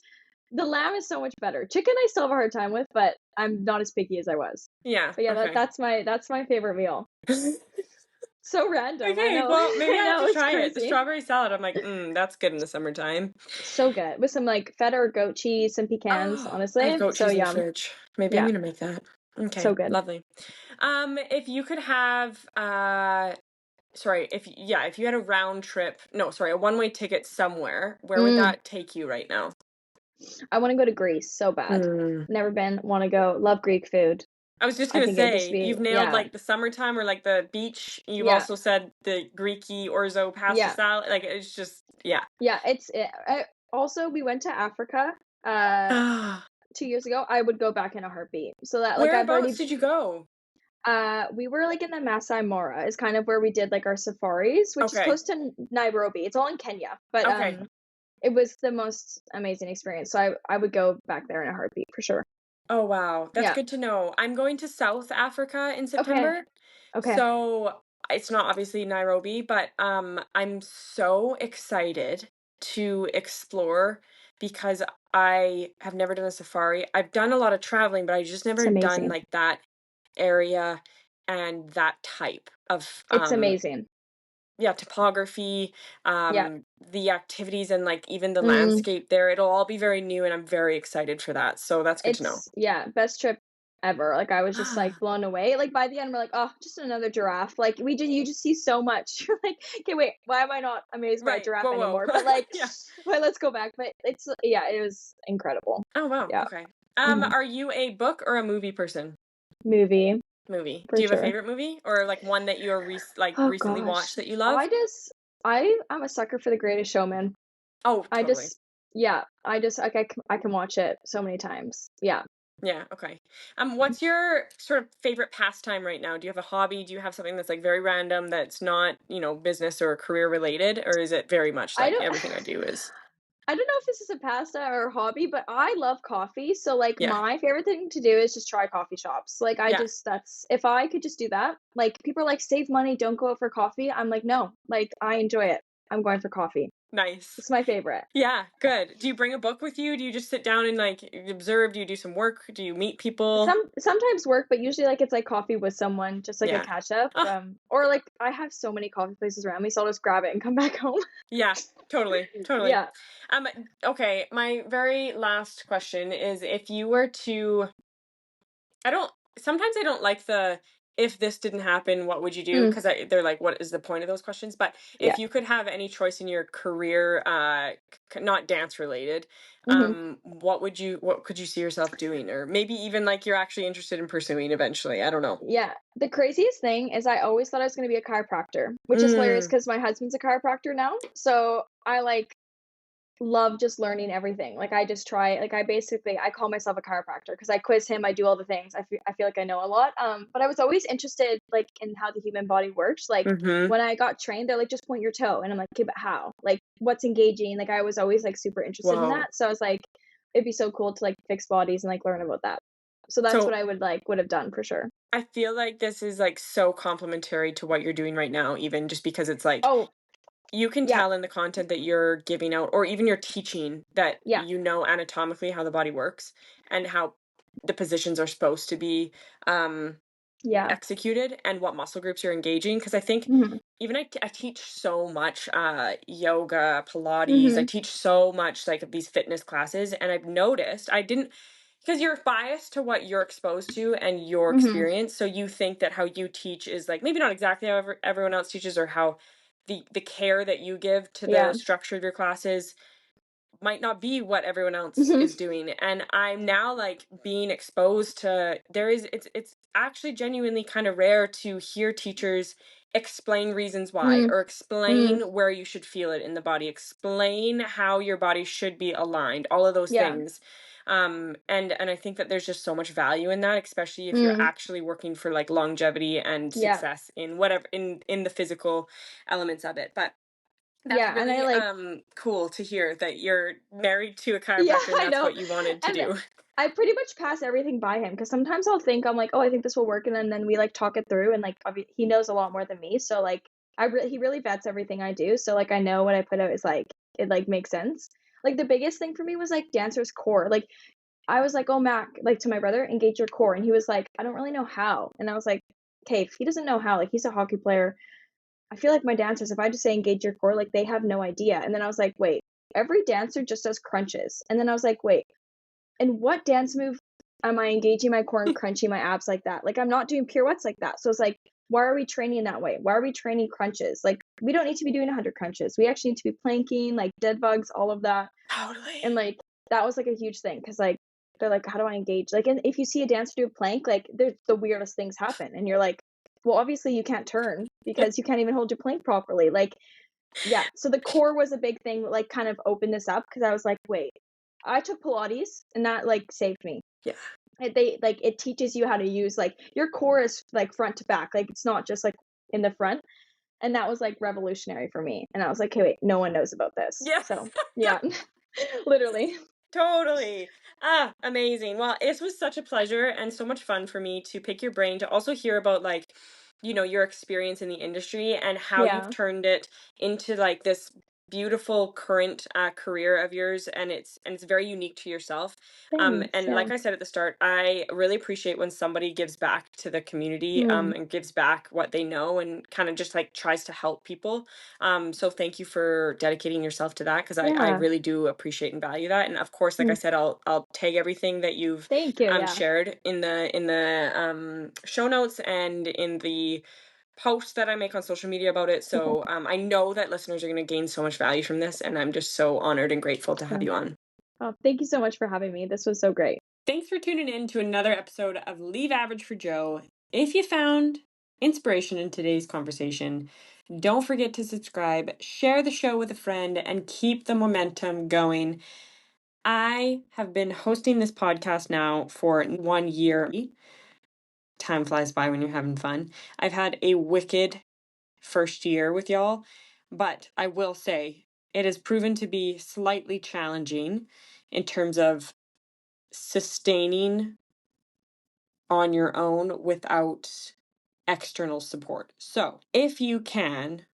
S2: the lamb is so much better. Chicken I still have a hard time with, but I'm not as picky as I was.
S3: Yeah,
S2: But yeah,
S3: okay.
S2: that's my favorite meal. So random. I
S3: Okay,
S2: know.
S3: well, maybe
S2: I
S3: I have
S2: know,
S3: to
S2: it's
S3: try it. The
S2: crazy.
S3: strawberry salad, I'm like, that's good in the summertime.
S2: So good. With some, like, feta or goat cheese, some pecans,
S3: Oh, I have
S2: honestly,
S3: goat
S2: so
S3: cheese in the
S2: yum.
S3: fridge. Maybe I'm
S2: Yeah,
S3: gonna make that.
S2: so
S3: Okay,
S2: good.
S3: lovely. If you could have sorry, if you had a round trip, no, sorry, a one-way ticket somewhere, where would
S2: Mm,
S3: that take you right now?
S2: I wanna go to Greece so bad.
S3: Hmm.
S2: Never been, wanna go. Love Greek food.
S3: I was just
S2: I
S3: gonna
S2: think it would just
S3: say, you've
S2: be
S3: nailed
S2: yeah,
S3: like the summertime or like the beach. You've
S2: yeah,
S3: also said the Greeky orzo pasta
S2: yeah,
S3: salad. Like it's just, yeah.
S2: yeah, Also, we went to Africa, uh,
S3: Ah,
S2: 2 years ago. I would go back in a heartbeat. So that, like, I've
S3: whereabouts
S2: already
S3: did you go?
S2: we were, like, in the Masai Mara is kind of where we did, like, our safaris, which is
S3: Okay.
S2: close to Nairobi. It's all in Kenya, but,
S3: Okay.
S2: it was the most amazing experience, so I would go back there in a heartbeat for sure.
S3: Oh, wow. That's
S2: Yeah.
S3: good to know. I'm going to South Africa in
S2: Okay.
S3: September.
S2: Okay.
S3: So it's not obviously Nairobi, but I'm so excited to explore because I have never done a safari. I've done a lot of traveling, but I just
S2: It's
S3: never done
S2: amazing.
S3: like that area and that type of
S2: It's amazing.
S3: yeah, topography,
S2: Yeah.
S3: the activities and like even the
S2: Mm.
S3: landscape there. It'll all be very new and I'm very excited for that. So that's good to know.
S2: It's yeah, best trip ever. Like, I was just, like, blown away. Like, by the end, we're like, "Oh, just another giraffe." Like, you just see so much. You're like, "Okay, wait, why am I not amazed by a
S3: Right.
S2: giraffe
S3: Whoa, whoa.
S2: anymore?" But, like,
S3: Yeah.
S2: well, let's go back. But it's yeah, it was incredible.
S3: Oh, wow.
S2: Yeah.
S3: Okay.
S2: Mhm.
S3: Are you a book or a movie person?
S2: Movie,
S3: Movie. Do
S2: for
S3: you have a
S2: sure.
S3: favorite movie or like one that you're
S2: Oh
S3: recently
S2: gosh.
S3: watched that you love?
S2: I'm a sucker for The Greatest Showman.
S3: Oh,
S2: I
S3: totally.
S2: just yeah, I just like, I can watch it so many times. Yeah.
S3: Yeah, okay. What's your sort of favorite pastime right now? Do you have a hobby? Do you have something that's like very random that's not, business or career related, or is it very much
S2: I
S3: like
S2: don't
S3: everything I do is
S2: I don't know if this is a pastime or a hobby, but I love coffee. So, like,
S3: yeah.
S2: my favorite thing to do is just try coffee shops. Like,
S3: Yeah.
S2: that's if I could just do that. Like, people are like, save money, don't go out for coffee. I'm like, no, like, I enjoy it. I'm going for coffee.
S3: Nice.
S2: It's my favorite.
S3: Yeah, good. Do you bring a book with you? Do you just sit down and like observe? Do you do some work? Do you meet people?
S2: Sometimes work, but usually like it's like coffee with someone, just like a
S3: Yeah.
S2: catch up.
S3: Oh,
S2: Or like I have so many coffee places around me, so I'll just grab it and come back home.
S3: yeah, totally, totally.
S2: Yeah.
S3: Um, okay, my very last question is if you were to I don't sometimes I don't like the if this didn't happen, what would you do?
S2: Mm,
S3: Because they're like, what is the point of those questions? But
S2: yeah.
S3: if you could have any choice in your career, not dance related,
S2: Hmm.
S3: what could you see yourself doing? Or maybe even like you're actually interested in pursuing eventually. I don't know.
S2: Yeah. The craziest thing is I always thought I was going to be a chiropractor, which is hilarious
S3: Mm,
S2: because my husband's a chiropractor now. So I like love just learning everything. Like, I just try, like, I call myself a chiropractor because I quiz him, I do all the things. I feel like I know a lot. But I was always interested, like, in how the human body works. Like,
S3: mm-hmm.
S2: when I got trained, they're like, just point your toe. And I'm like, okay, but how? Like, what's engaging? Like, I was always, like, super interested in
S3: Whoa.
S2: that. So I was like, it'd be so cool to, like, fix bodies and, like, learn about that. So that's what
S3: So
S2: I would have done for sure.
S3: I feel like this is like so complementary to what you're doing right now, even just because it's like
S2: Oh,
S3: you can
S2: yeah.
S3: tell in the content that you're giving out or even your teaching that
S2: Yeah.
S3: you know anatomically how the body works and how the positions are supposed to be um,
S2: Yeah.
S3: executed and what muscle groups you're engaging. Because I think
S2: Hmm.
S3: even I teach so much yoga, Pilates. I
S2: Hmm.
S3: teach so much like of these fitness classes, and I've noticed I didn't because you're biased to what you're exposed to and your
S2: Hmm.
S3: experience. So you think that how you teach is like maybe not exactly how everyone else teaches or how the care that you give to the
S2: Yeah.
S3: structure of your classes might not be what everyone else
S2: Hmm.
S3: is doing. And I'm now like being exposed to it's actually genuinely kind of rare to hear teachers explain reasons why
S2: Mm.
S3: or
S2: Mm.
S3: explain where you should feel it in the body, explain how your body should be aligned, all of those
S2: Yeah.
S3: things. And I think that there's just so much value in that, especially if you're
S2: Mm.
S3: actually working for like longevity and
S2: Yeah.
S3: success in whatever in the physical elements of it. But that's
S2: Yeah, and I
S3: really
S2: like
S3: cool to hear that you're married to a
S2: yeah,
S3: chiropractor and
S2: I
S3: that's
S2: know.
S3: what you wanted to
S2: And
S3: do.
S2: I pretty much pass everything by him because sometimes I'll think I'm like, "Oh, I think this will work," and then we like talk it through, and like he knows a lot more than me, so like he really vets everything I do, so like I know what I put out is like it like makes sense. Like the biggest thing for me was like dancer's core. Like I was like, "Oh, Mac," like to my brother, "engage your core," and he was like, "I don't really know how," and I was like, "Okay, if he doesn't know how, like he's a hockey player, I feel like my dancers, if I just say engage your core, like they have no idea." And then I was like, wait, every dancer just does crunches. And then I was like, wait, in what dance move am I engaging my core and crunching my abs like that? Like I'm not doing pirouettes like that. So it's like, why are we training that way? Why are we training crunches? Like we don't need to be doing 100 crunches. We actually need to be planking, like dead bugs, all of that. And
S3: Totally.
S2: like that was like a huge thing because like they're like, how do I engage? Like, and if you see a dancer do a plank, like there's the weirdest things happen, and you're like, well, obviously you can't turn because you can't even hold your plank properly. Like Yeah, so the core was a big thing that, like, kind of opened this up because I was like, "Wait, I took Pilates and that, like, saved me."
S3: Yeah.
S2: It teaches you how to use, like, your core is, like, front to back, like, it's not just, like, in the front, and that was, like, revolutionary for me, and I was like, "Okay, wait, no one knows about this."
S3: Yeah.
S2: So, yeah, literally.
S3: Totally. Ah, amazing. Well, this was such a pleasure and so much fun for me to pick your brain to also hear about like, your experience in the industry and how you've
S2: Yeah,
S3: turned it into like this beautiful current career of yours, and it's very unique to yourself.
S2: thanks,
S3: And
S2: yeah.
S3: like I said at the start, I really appreciate when somebody gives back to the community
S2: Mm,
S3: and gives back what they know and kind of just like tries to help people. So thank you for dedicating yourself to that because I
S2: yeah.
S3: really do appreciate and value that. And of course, like I
S2: Mm,
S3: said, I'll tag everything that you've
S2: thank you, yeah.
S3: shared in the show notes and in the posts that I make on social media about it. So I know that listeners are going to gain so much value from this, and I'm just so honored and grateful to have
S2: Yeah.
S3: you on.
S2: Oh, thank you so much for having me. This was so great.
S3: Thanks for tuning in to another episode of Leave Average for Joe. If you found inspiration in today's conversation, don't forget to subscribe, share the show with a friend, and keep the momentum going. I have been hosting this podcast now for 1 year. Time flies by when you're having fun. I've had a wicked first year with y'all, but I will say it has proven to be slightly challenging in terms of sustaining on your own without external support. So, if you can,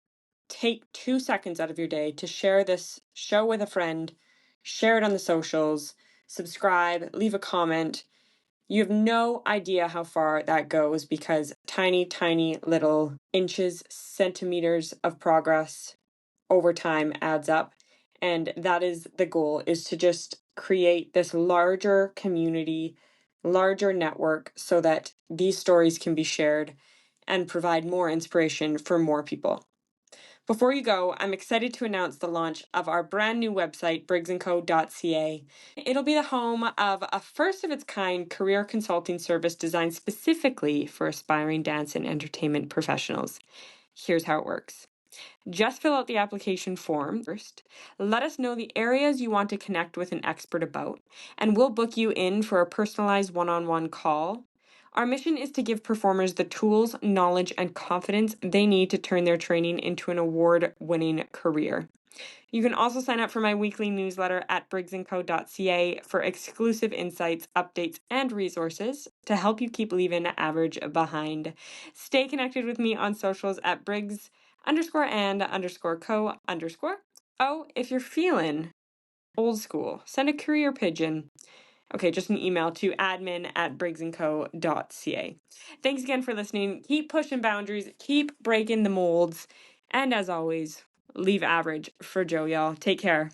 S3: take 2 seconds out of your day to share this show with a friend, share it on the socials, subscribe, leave a comment. You have no idea how far that goes because tiny, tiny little inches, centimeters of progress over time adds up. And that is the goal, is to just create this larger community, larger network so that these stories can be shared and provide more inspiration for more people. Before you go, I'm excited to announce the launch of our brand new website, briggsandco.ca. It'll be the home of a first of its kind career consulting service designed specifically for aspiring dance and entertainment professionals. Here's how it works. Just fill out the application form first. Let us know the areas you want to connect with an expert about, and we'll book you in for a personalized one-on-one call. Our mission is to give performers the tools, knowledge, and confidence they need to turn their training into an award-winning career. You can also sign up for my weekly newsletter at briggsandco.ca for exclusive insights, updates, and resources to help you keep leaving average behind. Stay connected with me on socials at Briggs_and_co_. Oh, if you're feeling old school, send a career pigeon. Okay, just an email to admin@briggsandco.ca. Thanks again for listening. Keep pushing boundaries, keep breaking the molds, and as always, leave average for Joe, y'all. Take care.